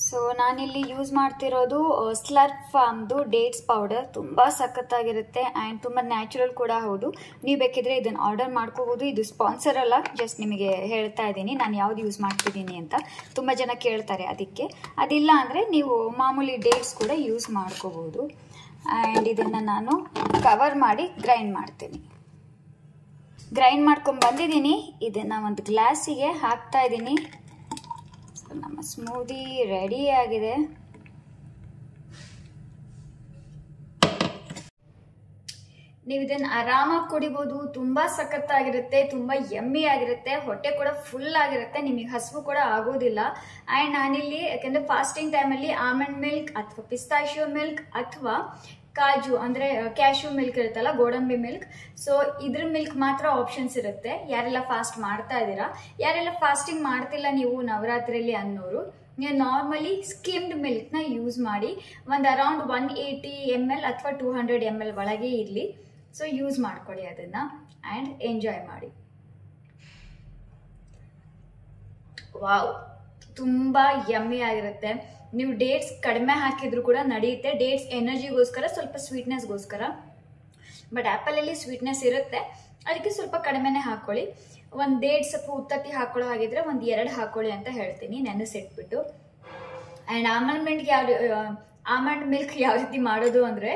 Speaker 1: ಸೊ ನಾನಿಲ್ಲಿ ಯೂಸ್ ಮಾಡ್ತಿರೋದು ಸ್ಲರ್ಪ್ ಫಾರ್ಮ್ದು ಡೇಟ್ಸ್ ಪೌಡರ್. ತುಂಬ ಸಖತ್ತಾಗಿರುತ್ತೆ ಆ್ಯಂಡ್ ತುಂಬ ನ್ಯಾಚುರಲ್ ಕೂಡ ಹೌದು. ನೀವು ಬೇಕಿದ್ರೆ ಇದನ್ನು ಆರ್ಡರ್ ಮಾಡ್ಕೋಬೋದು. ಇದು ಸ್ಪಾನ್ಸರ್ ಅಲ್ಲ, ಜಸ್ಟ್ ನಿಮಗೆ ಹೇಳ್ತಾ ಇದ್ದೀನಿ ನಾನು ಯಾವ್ದು ಯೂಸ್ ಮಾಡ್ತಿದ್ದೀನಿ ಅಂತ. ತುಂಬ ಜನ ಕೇಳ್ತಾರೆ ಅದಕ್ಕೆ. ಅದಿಲ್ಲ ಅಂದರೆ ನೀವು ಮಾಮೂಲಿ ಡೇಟ್ಸ್ ಕೂಡ ಯೂಸ್ ಮಾಡ್ಕೋಬೋದು. ಆ್ಯಂಡ್ ಇದನ್ನು ನಾನು ಕವರ್ ಮಾಡಿ ಗ್ರೈಂಡ್ ಮಾಡ್ತೀನಿ. ಗ್ರೈಂಡ್ ಮಾಡ್ಕೊಂಡು ಬಂದಿದ್ದೀನಿ. ಇದನ್ನು ಒಂದು ಗ್ಲಾಸಿಗೆ ಹಾಕ್ತಾ ಇದ್ದೀನಿ. ನಮ್ಮ ಸ್ಮೂದಿ ರೆಡಿ ಆಗಿದೆ. ನೀವು ಇದನ್ನು ಆರಾಮಾಗಿ ಕುಡಿಬೋದು. ತುಂಬ ಸಖತ್ತಾಗಿರುತ್ತೆ, ತುಂಬ ಯಮ್ಮಿ ಆಗಿರುತ್ತೆ, ಹೊಟ್ಟೆ ಕೂಡ ಫುಲ್ ಆಗಿರುತ್ತೆ, ನಿಮಗೆ ಹಸಿವು ಕೂಡ ಆಗೋದಿಲ್ಲ. ಆ್ಯಂಡ್ ನಾನಿಲ್ಲಿ ಯಾಕೆಂದರೆ ಫಾಸ್ಟಿಂಗ್ ಟೈಮಲ್ಲಿ ಆಲ್ಮಂಡ್ ಮಿಲ್ಕ್ ಅಥವಾ ಪಿಸ್ತಾಶಿಯೋ ಮಿಲ್ಕ್ ಅಥವಾ ಕಾಜು ಅಂದರೆ ಕ್ಯಾಶ್ಯೂ ಮಿಲ್ಕ್ ಇರುತ್ತಲ್ಲ, ಗೋಡಂಬಿ ಮಿಲ್ಕ್, ಸೊ ಇದ್ರ ಮಿಲ್ಕ್ ಮಾತ್ರ ಆಪ್ಷನ್ಸ್ ಇರುತ್ತೆ. ಯಾರೆಲ್ಲ ಫಾಸ್ಟ್ ಮಾಡ್ತಾ ಇದ್ದೀರಾ, ಯಾರೆಲ್ಲ ಫಾಸ್ಟಿಂಗ್ ಮಾಡ್ತಿಲ್ಲ ನೀವು ನವರಾತ್ರಿಯಲ್ಲಿ ಅನ್ನೋರು, ನೀವು ನಾರ್ಮಲಿ ಸ್ಕಿಮ್ಡ್ ಮಿಲ್ಕ್ನ ಯೂಸ್ ಮಾಡಿ. ಒಂದು ಅರೌಂಡ್ 180 ml ಅಥವಾ 200 ml ಒಳಗೆ ಇರಲಿ. ಸೊ ಯೂಸ್ ಮಾಡ್ಕೊಳ್ಳಿ ಅದನ್ನು ಆ್ಯಂಡ್ ಎಂಜಾಯ್ ಮಾಡಿ. ವಾವ್, ತುಂಬ ಯಮ್ಮಿ ಆಗಿರುತ್ತೆ. ನೀವು ಡೇಟ್ಸ್ ಕಡಿಮೆ ಹಾಕಿದ್ರು ಕೂಡ ನಡೆಯುತ್ತೆ. ಡೇಟ್ಸ್ ಎನರ್ಜಿಗೋಸ್ಕರ, ಸ್ವಲ್ಪ ಸ್ವೀಟ್ನೆಸ್ಗೋಸ್ಕರ. ಬಟ್ ಆ್ಯಪಲಲ್ಲಿ ಸ್ವೀಟ್ನೆಸ್ ಇರುತ್ತೆ, ಅದಕ್ಕೆ ಸ್ವಲ್ಪ ಕಡಿಮೆನೇ ಹಾಕ್ಕೊಳ್ಳಿ. ಒಂದು ಡೇಟ್ಸ್ ಅಥವಾ ಉತ್ತತ್ತಿ ಹಾಕೊಳ್ಳೋ ಹಾಗಿದ್ರೆ 1-2 ಹಾಕ್ಕೊಳ್ಳಿ ಅಂತ ಹೇಳ್ತೀನಿ, ನೆನೆಸಿಟ್ಬಿಟ್ಟು. And almond milk almond milk ಯಾವ ರೀತಿ ಮಾಡೋದು ಅಂದರೆ,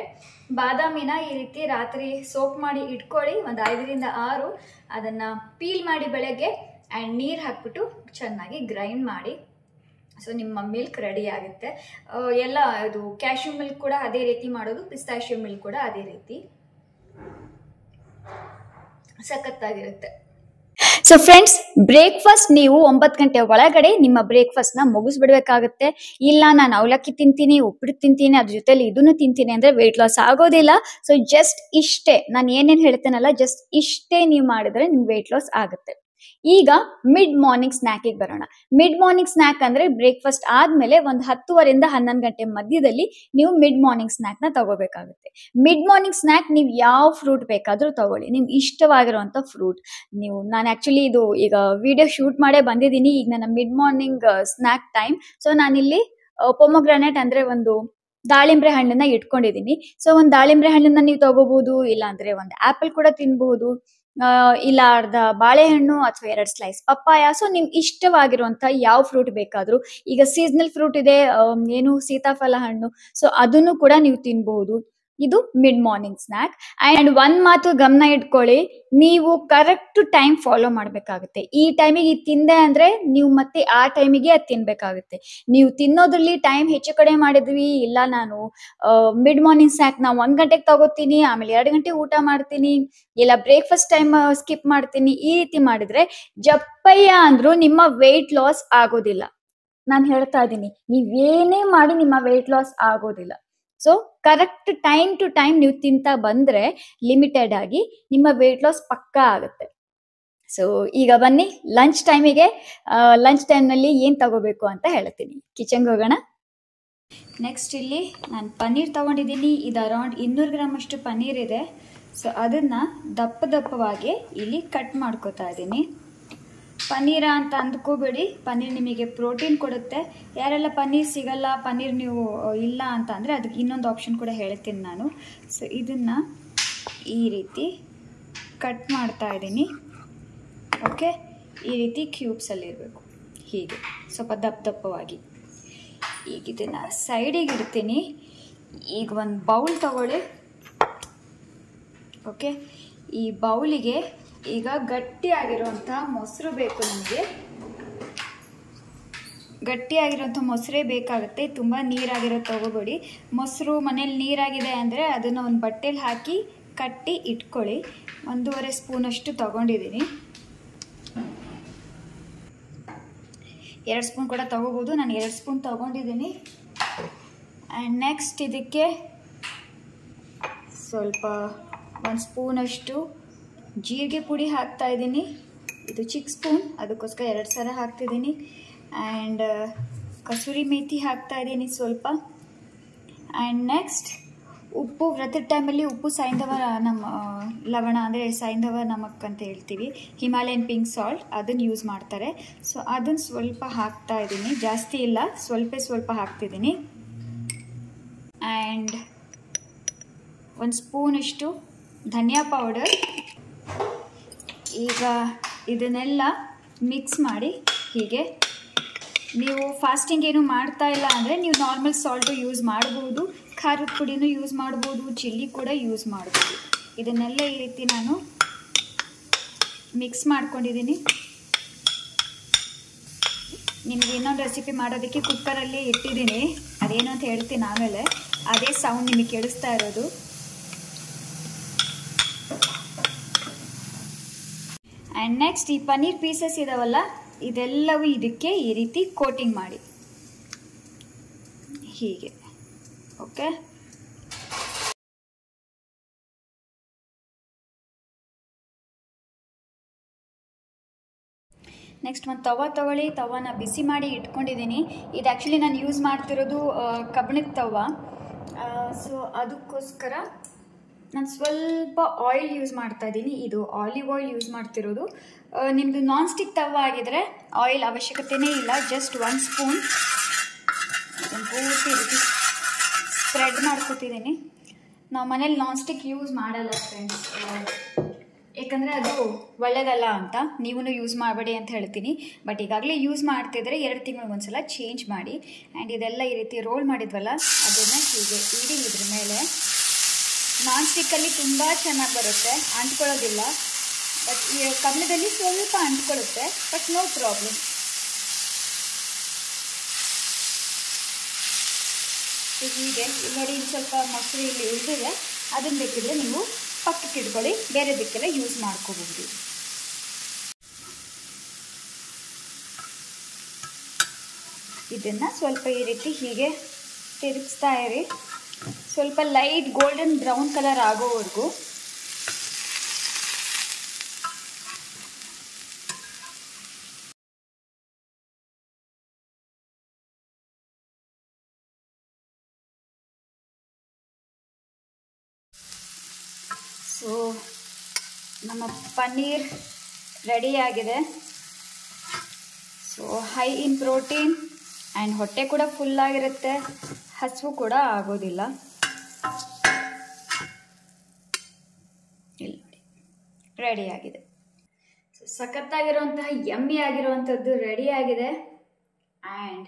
Speaker 1: ಬಾದಾಮಿನ ಈ ರೀತಿ ರಾತ್ರಿ ಸೋಪ್ ಮಾಡಿ ಇಟ್ಕೊಳ್ಳಿ, ಒಂದು 5ರಿಂದ 6. ಅದನ್ನು ಪೀಲ್ ಮಾಡಿ ಬೆಳಗ್ಗೆ ಆ್ಯಂಡ್ ನೀರು ಹಾಕ್ಬಿಟ್ಟು ಚೆನ್ನಾಗಿ ಗ್ರೈಂಡ್ ಮಾಡಿ. ಸೊ ನಿಮ್ಮ ಮಿಲ್ಕ್ ರೆಡಿ ಆಗುತ್ತೆ. ಎಲ್ಲ ಇದು ಕ್ಯಾಶ್ಯೂ ಮಿಲ್ಕ್ ಕೂಡ ಅದೇ ರೀತಿ ಮಾಡೋದು, ಪಿಸ್ತಾಶ್ಯೂ ಮಿಲ್ಕ್ ಕೂಡ ಅದೇ ರೀತಿ ಸಖತ್ತಾಗಿರುತ್ತೆ. ಸೊ ಫ್ರೆಂಡ್ಸ್, ಬ್ರೇಕ್ಫಾಸ್ಟ್ ನೀವು 9 ಗಂಟೆ ಒಳಗಡೆ ನಿಮ್ಮ ಬ್ರೇಕ್ಫಾಸ್ಟ್ನ ಮುಗಿಸ್ಬಿಡ್ಬೇಕಾಗುತ್ತೆ. ಇಲ್ಲ ನಾನು ಅವಲಕ್ಕಿ ತಿಂತೀನಿ, ಉಪ್ಪಿಟ್ಟು ತಿಂತೀನಿ, ಅದ್ರ ಜೊತೆಲಿ ಇದನ್ನು ತಿಂತೀನಿ ಅಂದರೆ ವೆಯ್ಟ್ ಲಾಸ್ ಆಗೋದಿಲ್ಲ. ಸೊ ಜಸ್ಟ್ ಇಷ್ಟೇ ನಾನು ಏನೇನು ಹೇಳ್ತೇನಲ್ಲ, ಜಸ್ಟ್ ಇಷ್ಟೇ ನೀವು ಮಾಡಿದ್ರೆ ನಿಮ್ಗೆ ವೆಯ್ಟ್ ಲಾಸ್ ಆಗುತ್ತೆ. ಈಗ ಮಿಡ್ ಮಾರ್ನಿಂಗ್ ಸ್ನ್ಯಾಕಿಗೆ ಬರೋಣ. ಮಿಡ್ ಮಾರ್ನಿಂಗ್ ಸ್ನ್ಯಾಕ್ ಅಂದರೆ ಬ್ರೇಕ್ಫಾಸ್ಟ್ ಆದಮೇಲೆ ಒಂದು 10:30ರಿಂದ 11 ಗಂಟೆ ಮಧ್ಯದಲ್ಲಿ ನೀವು ಮಿಡ್ ಮಾರ್ನಿಂಗ್ ಸ್ನ್ಯಾಕ್ನ ತಗೋಬೇಕಾಗುತ್ತೆ. ಮಿಡ್ ಮಾರ್ನಿಂಗ್ ಸ್ನ್ಯಾಕ್ ನೀವು ಯಾವ ಫ್ರೂಟ್ ಬೇಕಾದರೂ ತಗೊಳ್ಳಿ, ನಿಮ್ಗೆ ಇಷ್ಟವಾಗಿರುವಂಥ ಫ್ರೂಟ್. ನಾನು ಆ್ಯಕ್ಚುಲಿ ಇದು ಈಗ ವಿಡಿಯೋ ಶೂಟ್ ಮಾಡೇ ಬಂದಿದ್ದೀನಿ, ಈಗ ನನ್ನ mid morning snack time. So ನಾನಿಲ್ಲಿ ಪೊಮೊಗ್ರಾನೇಟ್ ಅಂದರೆ ಒಂದು ದಾಳಿಂಬ್ರೆ ಹಣ್ಣನ್ನ ಇಟ್ಕೊಂಡಿದ್ದೀನಿ. ಸೊ ಒಂದು ದಾಳಿಂಬ್ರೆ ಹಣ್ಣನ್ನ ನೀವು ತಗೋಬಹುದು, ಇಲ್ಲಾಂದರೆ ಒಂದು ಆ್ಯಪಲ್ ಕೂಡ ತಿನ್ಬಹುದು, ಇಲ್ಲ ಅರ್ಧ ಬಾಳೆಹಣ್ಣು ಅಥವಾ 2 ಸ್ಲೈಸ್ ಪಪ್ಪಾಯ. ಸೊ ನಿಮ್ಗೆ ಇಷ್ಟವಾಗಿರುವಂಥ ಯಾವ ಫ್ರೂಟ್ ಬೇಕಾದರೂ, ಈಗ ಸೀಸನಲ್ ಫ್ರೂಟ್ ಇದೆ, ಏನು ಸೀತಾಫಲ ಹಣ್ಣು, ಸೊ ಅದನ್ನು ಕೂಡ ನೀವು ತಿನ್ಬಹುದು. ಇದು ಮಿಡ್ ಮಾರ್ನಿಂಗ್ ಸ್ನ್ಯಾಕ್. ಆ್ಯಂಡ್ ಒಂದು ಮಾತು ಗಮನ ಇಟ್ಕೊಳ್ಳಿ, ನೀವು ಕರೆಕ್ಟ್ ಟೈಮ್ ಫಾಲೋ ಮಾಡಬೇಕಾಗುತ್ತೆ. ಈ ಟೈಮಿಗೆ ಇದು ತಿಂದೆ ಅಂದರೆ ನೀವು ಮತ್ತೆ ಆ ಟೈಮಿಗೆ ಅದು ತಿನ್ನಬೇಕಾಗುತ್ತೆ. ನೀವು ತಿನ್ನೋದ್ರಲ್ಲಿ ಟೈಮ್ ಹೆಚ್ಚು ಕಡಿಮೆ ಮಾಡಿದ್ವಿ, ಇಲ್ಲ ನಾನು ಮಿಡ್ ಮಾರ್ನಿಂಗ್ ಸ್ನ್ಯಾಕ್ನ 1 ಗಂಟೆಗೆ ತಗೋತೀನಿ, ಆಮೇಲೆ 2 ಗಂಟೆ ಊಟ ಮಾಡ್ತೀನಿ, ಇಲ್ಲ ಬ್ರೇಕ್ಫಾಸ್ಟ್ ಟೈಮ್ ಸ್ಕಿಪ್ ಮಾಡ್ತೀನಿ, ಈ ರೀತಿ ಮಾಡಿದ್ರೆ ಜಪ್ಪಯ್ಯ ಅಂದರೂ ನಿಮ್ಮ ವೆಯ್ಟ್ ಲಾಸ್ ಆಗೋದಿಲ್ಲ. ನಾನು ಹೇಳ್ತಾ ಇದ್ದೀನಿ, ನೀವೇನೇ ಮಾಡಿ ನಿಮ್ಮ ವೆಯ್ಟ್ ಲಾಸ್ ಆಗೋದಿಲ್ಲ. So correct time to time ನೀವು ತಿಂತಾ ಬಂದರೆ ಲಿಮಿಟೆಡ್ ಆಗಿ ನಿಮ್ಮ ವೆಯ್ಟ್ ಲಾಸ್ ಪಕ್ಕಾ ಆಗುತ್ತೆ. ಸೊ ಈಗ ಬನ್ನಿ ಲಂಚ್ ಟೈಮಿಗೆ. ಲಂಚ್ ಟೈಮ್ನಲ್ಲಿ ಏನು ತಗೋಬೇಕು ಅಂತ ಹೇಳ್ತೀನಿ. ಕಿಚನ್ಗೆ ಹೋಗೋಣ. ನೆಕ್ಸ್ಟ್ ಇಲ್ಲಿ ನಾನು ಪನ್ನೀರ್ ತೊಗೊಂಡಿದ್ದೀನಿ. ಇದು ಅರೌಂಡ್ 200 ಗ್ರಾಮ್ ಅಷ್ಟು ಪನ್ನೀರ್ ಇದೆ. ಸೊ ಅದನ್ನು ದಪ್ಪವಾಗಿ ಇಲ್ಲಿ ಕಟ್ ಮಾಡ್ಕೋತಾ ಇದ್ದೀನಿ. ಪನ್ನೀರ ಅಂತ ಅಂದ್ಕೋಬೇಡಿ, ಪನ್ನೀರ್ ನಿಮಗೆ ಪ್ರೋಟೀನ್ ಕೊಡುತ್ತೆ. ಯಾರೆಲ್ಲ ಪನ್ನೀರ್ ಸಿಗಲ್ಲ, ಪನ್ನೀರ್ ನೀವು ಇಲ್ಲ ಅಂತ ಅಂದರೆ ಅದಕ್ಕೆ ಇನ್ನೊಂದು ಆಪ್ಷನ್ ಕೂಡ ಹೇಳ್ತೀನಿ ನಾನು. ಸೊ ಇದನ್ನು ಈ ರೀತಿ ಕಟ್ ಮಾಡ್ತಾ ಇದ್ದೀನಿ. ಓಕೆ, ಈ ರೀತಿ ಕ್ಯೂಬ್ಸಲ್ಲಿ ಇರಬೇಕು, ಹೀಗೆ ಸ್ವಲ್ಪ ದಪ್ಪವಾಗಿ. ಈಗ ಇದನ್ನು ಸೈಡಿಗೆ ಇಡ್ತೀನಿ. ಈಗ ಒಂದು ಬೌಲ್ ತಗೊಳ್ಳಿ. ಓಕೆ, ಈ ಬೌಲಿಗೆ ಈಗ ಗಟ್ಟಿಯಾಗಿರುವಂಥ ಮೊಸರು ಬೇಕು. ನಮಗೆ ಗಟ್ಟಿಯಾಗಿರೋಂಥ ಮೊಸರೇ ಬೇಕಾಗುತ್ತೆ, ತುಂಬ ನೀರಾಗಿರೋ ತಗೋಬೇಡಿ. ಮೊಸರು ಮನೇಲಿ ನೀರಾಗಿದೆ ಅಂದರೆ ಅದನ್ನು ಒಂದು ಬಟ್ಟೆಲಿ ಹಾಕಿ ಕಟ್ಟಿ ಇಟ್ಕೊಳ್ಳಿ. 1.5 ಸ್ಪೂನಷ್ಟು ತೊಗೊಂಡಿದ್ದೀನಿ. 2 ಸ್ಪೂನ್ ಕೂಡ ತೊಗೋಬೋದು, ನಾನು 2 ಸ್ಪೂನ್ ತೊಗೊಂಡಿದ್ದೀನಿ. ಆ್ಯಂಡ್ ನೆಕ್ಸ್ಟ್ ಇದಕ್ಕೆ ಸ್ವಲ್ಪ 1 ಸ್ಪೂನಷ್ಟು ಜೀರಿಗೆ ಪುಡಿ ಹಾಕ್ತಾ ಇದ್ದೀನಿ. ಇದು ಚಿಕ್ಕ ಸ್ಪೂನ್, ಅದಕ್ಕೋಸ್ಕರ 2 ಸಲ ಹಾಕ್ತಿದ್ದೀನಿ. ಆ್ಯಂಡ್ ಕಸೂರಿ ಮೇಥಿ ಹಾಕ್ತಾ ಇದ್ದೀನಿ ಸ್ವಲ್ಪ. ಆ್ಯಂಡ್ ನೆಕ್ಸ್ಟ್ ಉಪ್ಪು. ವ್ರತದ ಟೈಮಲ್ಲಿ ಉಪ್ಪು ಸೈಂಧವ ಲವಣ ಅಂದರೆ ಸೈಂಧವ ನಮಕ್ ಅಂತ ಹೇಳ್ತೀವಿ, ಹಿಮಾಲಯನ್ ಪಿಂಕ್ ಸಾಲ್ಟ್, ಅದನ್ನು ಯೂಸ್ ಮಾಡ್ತಾರೆ. ಸೊ ಅದನ್ನು ಸ್ವಲ್ಪ ಹಾಕ್ತಾ ಇದ್ದೀನಿ, ಜಾಸ್ತಿ ಇಲ್ಲ, ಸ್ವಲ್ಪ ಹಾಕ್ತಿದ್ದೀನಿ. ಆ್ಯಂಡ್ 1 ಸ್ಪೂನಷ್ಟು ಧನಿಯಾ ಪೌಡರ್. ಈಗ ಇದನ್ನೆಲ್ಲ ಮಿಕ್ಸ್ ಮಾಡಿ ಹೀಗೆ. ನೀವು ಫಾಸ್ಟಿಂಗ್ ಏನು ಮಾಡ್ತಾ ಇಲ್ಲ ಅಂದರೆ ನೀವು ನಾರ್ಮಲ್ ಸಾಲ್ಟು ಯೂಸ್ ಮಾಡ್ಬೋದು, ಖಾರದ ಪುಡಿನೂ ಯೂಸ್ ಮಾಡ್ಬೋದು, ಚಿಲ್ಲಿ ಕೂಡ ಯೂಸ್ ಮಾಡ್ಬೋದು. ಇದನ್ನೆಲ್ಲ ಈ ರೀತಿ ನಾನು ಮಿಕ್ಸ್ ಮಾಡ್ಕೊಂಡಿದ್ದೀನಿ. ನಿಮಗೆ ಇನ್ನೊಂದು ರೆಸಿಪಿ ಮಾಡೋದಕ್ಕೆ ಕುಕ್ಕರಲ್ಲಿ ಇಟ್ಟಿದ್ದೀನಿ, ಅದೇನು ಅಂತ ಹೇಳ್ತೀನಿ ಆಮೇಲೆ. ಅದೇ ಸೌಂಡ್ ನಿಮಗೆ ಕೇಳಿಸ್ತಾ ಇರೋದು. ಆ್ಯಂಡ್ ನೆಕ್ಸ್ಟ್ ಈ ಪನ್ನೀರ್ ಪೀಸಸ್ ಇದಾವಲ್ಲ, ಇದೆಲ್ಲವೂ ಇದಕ್ಕೆ ಈ ರೀತಿ ಕೋಟಿಂಗ್ ಮಾಡಿ ಹೀಗೆ. ಓಕೆ, ನೆಕ್ಸ್ಟ್ ಒಂದು ತವ ತಗೊಳ್ಳಿ. ತವಾನ ಬಿಸಿ ಮಾಡಿ ಇಟ್ಕೊಂಡಿದ್ದೀನಿ. ಇದು ಆ್ಯಕ್ಚುಲಿ ನಾನು ಯೂಸ್ ಮಾಡ್ತಿರೋದು ಕಬ್ಬಿಣದ ತವ. ಸೊ ಅದಕ್ಕೋಸ್ಕರ ನಾನು ಸ್ವಲ್ಪ ಆಯಿಲ್ ಯೂಸ್ ಮಾಡ್ತಾ ಇದ್ದೀನಿ. ಇದು ಆಲಿವ್ ಆಯಿಲ್ ಯೂಸ್ ಮಾಡ್ತಿರೋದು. ನಿಮ್ಮದು ನಾನ್ ಸ್ಟಿಕ್ ತವ ಆಗಿದ್ರೆ ಆಯಿಲ್ ಅವಶ್ಯಕತೆಯೇ ಇಲ್ಲ, ಜಸ್ಟ್ 1 ಸ್ಪೂನ್ ಪೂರ್ತಿ ರೀತಿ ಸ್ಪ್ರೆಡ್ ಮಾಡ್ಕೊತಿದ್ದೀನಿ. ನಾವು ಮನೇಲಿ ನಾನ್ ಸ್ಟಿಕ್ ಯೂಸ್ ಮಾಡಲ್ಲ ಫ್ರೆಂಡ್ಸ್, ಯಾಕಂದರೆ ಯಾಕಂದರೆ ಅದು ಒಳ್ಳೆಯದಲ್ಲ ಅಂತ ನೀವೂ ಯೂಸ್ ಮಾಡಬೇಡಿ ಅಂತ ಹೇಳ್ತೀನಿ. ಬಟ್ ಈಗಾಗಲೇ ಯೂಸ್ ಮಾಡ್ತಿದ್ರೆ 2 ತಿಂಗಳಿಗೆ ಒಂದ್ಸಲ ಚೇಂಜ್ ಮಾಡಿ. ಆ್ಯಂಡ್ ಇದೆಲ್ಲ ಈ ರೀತಿ ರೋಲ್ ಮಾಡಿದ್ವಲ್ಲ ಅದನ್ನು ಹೀಗೆ ಇಡಿ ಇದ್ರ ಮೇಲೆ. ನಾನ್ ಸ್ಟಿಕ್ಕಲ್ಲಿ ತುಂಬ ಚೆನ್ನಾಗಿ ಬರುತ್ತೆ, ಅಂಟ್ಕೊಳ್ಳೋದಿಲ್ಲ. ಬಟ್ ಈ ಕಬ್ಬಿಣದಲ್ಲಿ ಸ್ವಲ್ಪ ಅಂಟ್ಕೊಳ್ಳುತ್ತೆ, ಬಟ್ ನೋ ಪ್ರಾಬ್ಲಮ್. ಹೀಗೆ ನೋಡಿ, ಇಲ್ಲಿ ಸ್ವಲ್ಪ ಮೊಸರು ಇಲ್ಲಿ ಉಳಿದಿದೆ, ಅದನ್ನು ಬೇಕಿದ್ರೆ ನೀವು ಪಕ್ಕಕ್ಕೆ ಇಟ್ಕೊಳ್ಳಿ, ಬೇರೆ ದಿಕ್ಕೆಲ್ಲ ಯೂಸ್ ಮಾಡ್ಕೋಬಹುದು. ಇದನ್ನು ಸ್ವಲ್ಪ ಈ ರೀತಿ ಹೀಗೆ ತಿರುಗಿಸ್ತಾ ಇರಿ, ಸ್ವಲ್ಪ ಲೈಟ್ ಗೋಲ್ಡನ್ ಬ್ರೌನ್ ಕಲರ್ ಆಗೋವರೆಗೂ. ಸೊ ನಮ್ಮ ಪನ್ನೀರ್ ರೆಡಿಯಾಗಿದೆ. So high in protein and ಹೊಟ್ಟೆ ಕೂಡ ಫುಲ್ಲಾಗಿರುತ್ತೆ, ಹಸಿವು ಕೂಡ ಆಗೋದಿಲ್ಲ. ಇಲ್ಲಿ ರೆಡಿಯಾಗಿದೆ. ಸೊ ಸಖತ್ತಾಗಿರುವಂತಹ ಯಮ್ಮಿ ಆಗಿರುವಂಥದ್ದು ರೆಡಿಯಾಗಿದೆ. ಆ್ಯಂಡ್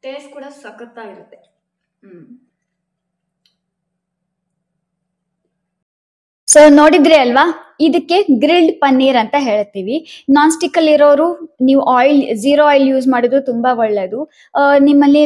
Speaker 1: ಟೇಸ್ಟ್ ಕೂಡ ಸಖತ್ತಾಗಿರುತ್ತೆ. ಸೊ ನೋಡಿದ್ರಿ ಅಲ್ವಾ, ಇದಕ್ಕೆ ಗ್ರಿಲ್ಡ್ ಪನ್ನೀರ್ ಅಂತ ಹೇಳ್ತೀವಿ. ನಾನ್ ಸ್ಟಿಕ್ ಅಲ್ಲಿ ಇರೋರು ನೀವು ಝೀರೋ ಆಯಿಲ್ ಯೂಸ್ ಮಾಡಿದ್ರು ತುಂಬಾ ಒಳ್ಳೇದು. ನಿಮ್ಮಲ್ಲಿ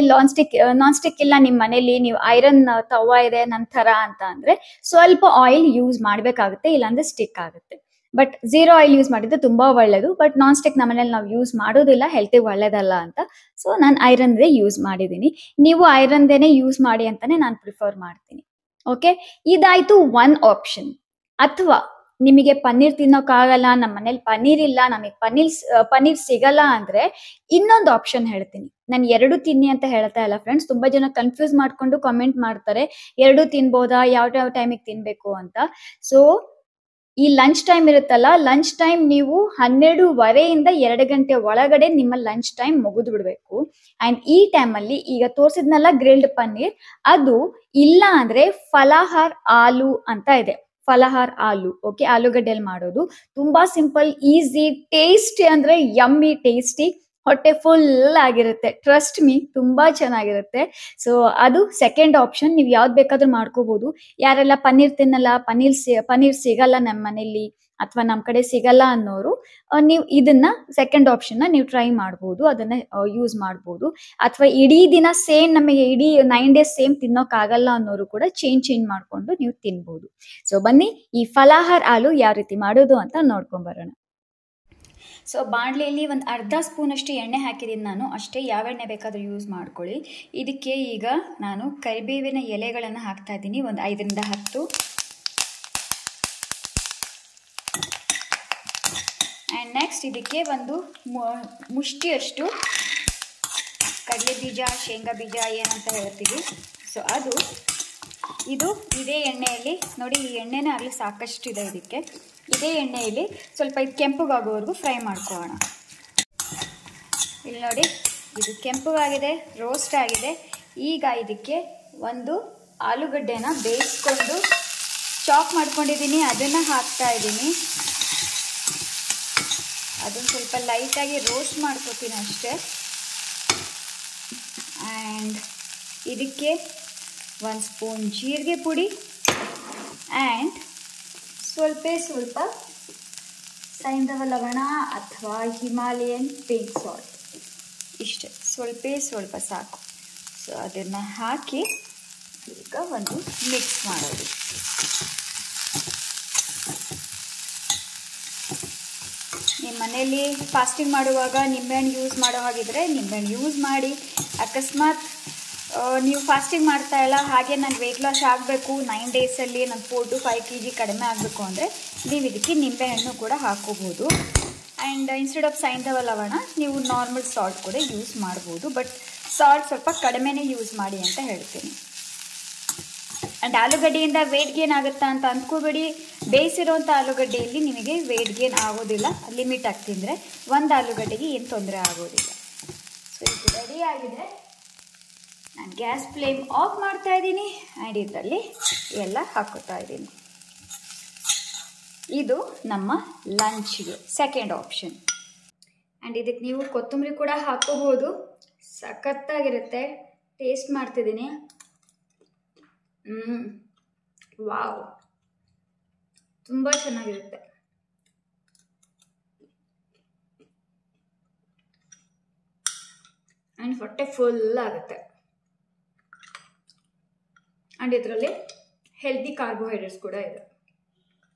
Speaker 1: ನಾನ್ ಸ್ಟಿಕ್ ಇಲ್ಲ, ನಿಮ್ಮ ಮನೇಲಿ ನೀವು ಐರನ್ ತವಾ ಇದೆ ನಂತರ ಅಂತ ಅಂದ್ರೆ ಸ್ವಲ್ಪ ಆಯಿಲ್ ಯೂಸ್ ಮಾಡ್ಬೇಕಾಗುತ್ತೆ, ಇಲ್ಲಾಂದ್ರೆ ಸ್ಟಿಕ್ ಆಗುತ್ತೆ. ಬಟ್ ಝೀರೋ ಆಯಿಲ್ ಯೂಸ್ ಮಾಡಿದ್ರೆ ತುಂಬಾ ಒಳ್ಳೇದು. ಬಟ್ ನಾನ್ ಸ್ಟಿಕ್ ನಮ್ಮನೇಲಿ ನಾವು ಯೂಸ್ ಮಾಡೋದಿಲ್ಲ, ಹೆಲ್ತಿಗೆ ಒಳ್ಳೇದಲ್ಲ ಅಂತ. ಸೊ ನಾನು ಐರನ್ದೇ ಯೂಸ್ ಮಾಡಿದ್ದೀನಿ. ನೀವು ಐರನ್ದೇನೆ ಯೂಸ್ ಮಾಡಿ ಅಂತಾನೆ ನಾನು ಪ್ರಿಫರ್ ಮಾಡ್ತೀನಿ. ಓಕೆ, ಇದಾಯ್ತು ಒನ್ ಆಪ್ಷನ್. ಅಥವಾ ನಿಮಗೆ ಪನ್ನೀರ್ ತಿನ್ನೋಕ್ಕಾಗಲ್ಲ, ನಮ್ಮ ಮನೇಲಿ ಪನ್ನೀರ್ ಇಲ್ಲ, ನಮಗೆ ಪನ್ನೀರ್ ಸಿಗಲ್ಲ ಅಂದ್ರೆ ಇನ್ನೊಂದು ಆಪ್ಷನ್ ಹೇಳ್ತೀನಿ. ನಾನು 2 ತಿನ್ನಿ ಅಂತ ಹೇಳ್ತಾ ಇಲ್ಲ ಫ್ರೆಂಡ್ಸ್. ತುಂಬಾ ಜನ ಕನ್ಫ್ಯೂಸ್ ಮಾಡ್ಕೊಂಡು ಕಾಮೆಂಟ್ ಮಾಡ್ತಾರೆ, 2 ತಿನ್ಬೋದಾ, ಯಾವ ಟೈಮಿಗೆ ತಿನ್ಬೇಕು ಅಂತ. ಸೊ ಈ ಲಂಚ್ ಟೈಮ್ ಇರುತ್ತಲ್ಲ, ಲಂಚ್ ಟೈಮ್ ನೀವು 12:30 2 ಗಂಟೆ ಒಳಗಡೆ ನಿಮ್ಮ ಲಂಚ್ ಟೈಮ್ ಮುಗಿದು ಬಿಡ್ಬೇಕು. ಅಂಡ್ ಈ ಟೈಮಲ್ಲಿ ಈಗ ತೋರಿಸಿದ್ನಲ್ಲ ಗ್ರಿಲ್ಡ್ ಪನ್ನೀರ್, ಅದು ಇಲ್ಲ ಅಂದ್ರೆ ಫಲಾಹಾರ್ ಆಲೂ ಅಂತ ಇದೆ. ಫಲಾಹಾರ್ ಆಲೂ, ಓಕೆ, ಆಲೂಗಡ್ಡೆಯಲ್ಲಿ ಮಾಡೋದು. ತುಂಬಾ ಸಿಂಪಲ್, ಈಸಿ, ಟೇಸ್ಟಿ ಅಂದ್ರೆ ಯಮ್ಮಿ ಟೇಸ್ಟಿ, ಹೊಟ್ಟೆ ಫುಲ್ ಆಗಿರುತ್ತೆ. ಟ್ರಸ್ಟ್ ಮೀ, ತುಂಬಾ ಚೆನ್ನಾಗಿರುತ್ತೆ. ಸೊ ಅದು ಸೆಕೆಂಡ್ ಆಪ್ಷನ್. ನೀವು ಯಾವ್ದು ಬೇಕಾದ್ರೂ ಮಾಡ್ಕೋಬಹುದು. ಯಾರೆಲ್ಲ ಪನ್ನೀರ್ ತಿನ್ನಲ್ಲ, ಪನ್ನೀರ್ ಸಿಗಲ್ಲ ನಮ್ಮ ಮನೇಲಿ ಅಥವಾ ನಮ್ಮ ಕಡೆ ಸಿಗಲ್ಲ ಅನ್ನೋರು, ನೀವು ಇದನ್ನ ಸೆಕೆಂಡ್ ಆಪ್ಷನ್ನ ನೀವು ಟ್ರೈ ಮಾಡ್ಬೋದು, ಅದನ್ನ ಯೂಸ್ ಮಾಡ್ಬೋದು. ಅಥವಾ ಇಡೀ ದಿನ ಸೇಮ್, ನಮಗೆ ಇಡೀ 9 ಡೇಸ್ ಸೇಮ್ ತಿನ್ನೋಕ್ಕಾಗಲ್ಲ ಅನ್ನೋರು ಕೂಡ ಚೇಂಜ್ ಮಾಡ್ಕೊಂಡು ನೀವು ತಿನ್ಬೋದು. ಸೊ ಬನ್ನಿ ಈ ಫಲಾಹಾರ್ ಆಲೂ ಯಾವ ರೀತಿ ಮಾಡೋದು ಅಂತ ನೋಡ್ಕೊಂಡ್ ಬರೋಣ. ಸೊ ಬಾಣಲೆಯಲ್ಲಿ ಒಂದು ಅರ್ಧ ಸ್ಪೂನಷ್ಟು ಎಣ್ಣೆ ಹಾಕಿದ್ದೀನಿ ನಾನು, ಅಷ್ಟೇ. ಯಾವ ಎಣ್ಣೆ ಬೇಕಾದರೂ ಯೂಸ್ ಮಾಡ್ಕೊಳ್ಳಿ. ಇದಕ್ಕೆ ಈಗ ನಾನು ಕರಿಬೇವಿನ ಎಲೆಗಳನ್ನು ಹಾಕ್ತಾ ಇದ್ದೀನಿ, ಒಂದು 5 ರಿಂದ 10. ಆ್ಯಂಡ್ ನೆಕ್ಸ್ಟ್ ಇದಕ್ಕೆ ಒಂದು ಮುಷ್ಟಿಯಷ್ಟು ಕಡಲೆ ಬೀಜ, ಶೇಂಗಾ ಬೀಜ ಏನಂತ ಹೇಳ್ತೀವಿ, ಸೊ ಅದು. ಇದೇ ಎಣ್ಣೆಯಲ್ಲಿ ನೋಡಿ, ಈ ಎಣ್ಣೆನೇ ಆಗಲಿ ಸಾಕಷ್ಟು ಇದೆ ಇದಕ್ಕೆ. ಇದೇ ಎಣ್ಣೆಯಲ್ಲಿ ಸ್ವಲ್ಪ ಇದು ಕೆಂಪಗಾಗೋವರೆಗೂ ಫ್ರೈ ಮಾಡ್ಕೊಳ್ಳೋಣ. ಇಲ್ಲಿ ನೋಡಿ, ಇದು ಕೆಂಪಗಾಗಿದೆ, ರೋಸ್ಟ್ ಆಗಿದೆ. ಈಗ ಇದಕ್ಕೆ ಒಂದು ಆಲೂಗಡ್ಡೆನ ಬೇಯಿಸ್ಕೊಂಡು ಚಾಪ್ ಮಾಡ್ಕೊಂಡಿದ್ದೀನಿ, ಅದನ್ನು ಹಾಕ್ತಾ ಇದ್ದೀನಿ. ಅದನ್ನು ಸ್ವಲ್ಪ ಲೈಟಾಗಿ ರೋಸ್ಟ್ ಮಾಡ್ಕೊತೀನಿ ಅಷ್ಟೇ. ಆ್ಯಂಡ್ ಇದಕ್ಕೆ 1 ಸ್ಪೂನ್ ಜೀರಿಗೆ ಪುಡಿ ಆ್ಯಂಡ್ ಸ್ವಲ್ಪ ಸೈಂಧವ ಲವಣ ಅಥವಾ ಹಿಮಾಲಯನ್ ಪಿಂಕ್ ಸಾಲ್ಟ್, ಇಷ್ಟೇ, ಸ್ವಲ್ಪ ಸಾಕು. ಸೊ ಅದನ್ನು ಹಾಕಿ ಈಗ ಒಂದು ಮಿಕ್ಸ್ ಮಾಡೋದು. ನಿಮ್ಮ ಮನೆಯಲ್ಲಿ ಫಾಸ್ಟಿಂಗ್ ಮಾಡುವಾಗ ನಿಂಬೆಹಣ್ಣು ಯೂಸ್ ಮಾಡೋ ಹಾಗಿದ್ರೆ ನಿಂಬೆಹಣ್ಣು ಯೂಸ್ ಮಾಡಿ. ಅಕಸ್ಮಾತ್ ನೀವು ಫಾಸ್ಟಿಂಗ್ ಮಾಡ್ತಾ ಇಲ್ಲ, ಹಾಗೆ ನಾನು ವೆಯ್ಟ್ ಲಾಸ್ ಆಗಬೇಕು 9 ಡೇಸಲ್ಲಿ, ನಾನು 4 to 5 kg ಕಡಿಮೆ ಆಗಬೇಕು ಅಂದರೆ ನೀವು ಇದಕ್ಕೆ ನಿಂಬೆಹಣ್ಣು ಕೂಡ ಹಾಕೋಬೋದು. ಆ್ಯಂಡ್ ಇನ್ಸ್ಟೆಡ್ ಆಫ್ ಸೈಂಧವ ಲವಣ ನೀವು ನಾರ್ಮಲ್ ಸಾಲ್ಟ್ ಕೂಡ ಯೂಸ್ ಮಾಡ್ಬೋದು. ಬಟ್ ಸಾಲ್ಟ್ ಸ್ವಲ್ಪ ಕಡಿಮೆನೇ ಯೂಸ್ ಮಾಡಿ ಅಂತ ಹೇಳ್ತೀನಿ. ಆ್ಯಂಡ್ ಆಲೂಗಡ್ಡೆಯಿಂದ ವೇಟ್ ಗೇನ್ ಆಗುತ್ತಾ ಅಂತ ಅಂದ್ಕೋಬೇಡಿ. ಬೇಯಿಸಿರೋಂಥ ಆಲೂಗಡ್ಡೆಯಲ್ಲಿ ನಿಮಗೆ ವೇಟ್ ಗೇನ್ ಆಗೋದಿಲ್ಲ, ಲಿಮಿಟ್ ಆಗಿ ತಿಂದರೆ. ಒಂದು ಆಲೂಗಡ್ಡೆಗೆ ಏನು ತೊಂದರೆ ಆಗೋದಿಲ್ಲ. ಸೊ ಇದು ರೆಡಿ ಆಗಿದೆ. ನಾನು ಗ್ಯಾಸ್ ಫ್ಲೇಮ್ ಆಫ್ ಮಾಡ್ತಾ ಇದ್ದೀನಿ ಆ್ಯಂಡ್ ಇದರಲ್ಲಿ ಎಲ್ಲ ಹಾಕೋತಾ ಇದ್ದೀನಿ. ಇದು ನಮ್ಮ ಲಂಚ್ಗೆ ಸೆಕೆಂಡ್ ಆಪ್ಷನ್. ಆ್ಯಂಡ್ ಇದಕ್ಕೆ ನೀವು ಕೊತ್ತಂಬರಿ ಕೂಡ ಹಾಕೋಬಹುದು. ಸಖತ್ತಾಗಿರುತ್ತೆ. ಟೇಸ್ಟ್ ಮಾಡ್ತಿದ್ದೀನಿ. ವಾವ್, ತುಂಬ ಚೆನ್ನಾಗಿರುತ್ತೆ. ಆ್ಯಂಡ್ ಹೊಟ್ಟೆ ಫುಲ್ ಆಗುತ್ತೆ. ಆ್ಯಂಡ್ ಇದರಲ್ಲಿ ಹೆಲ್ದಿ ಕಾರ್ಬೋಹೈಡ್ರೇಟ್ಸ್ ಕೂಡ ಇದೆ.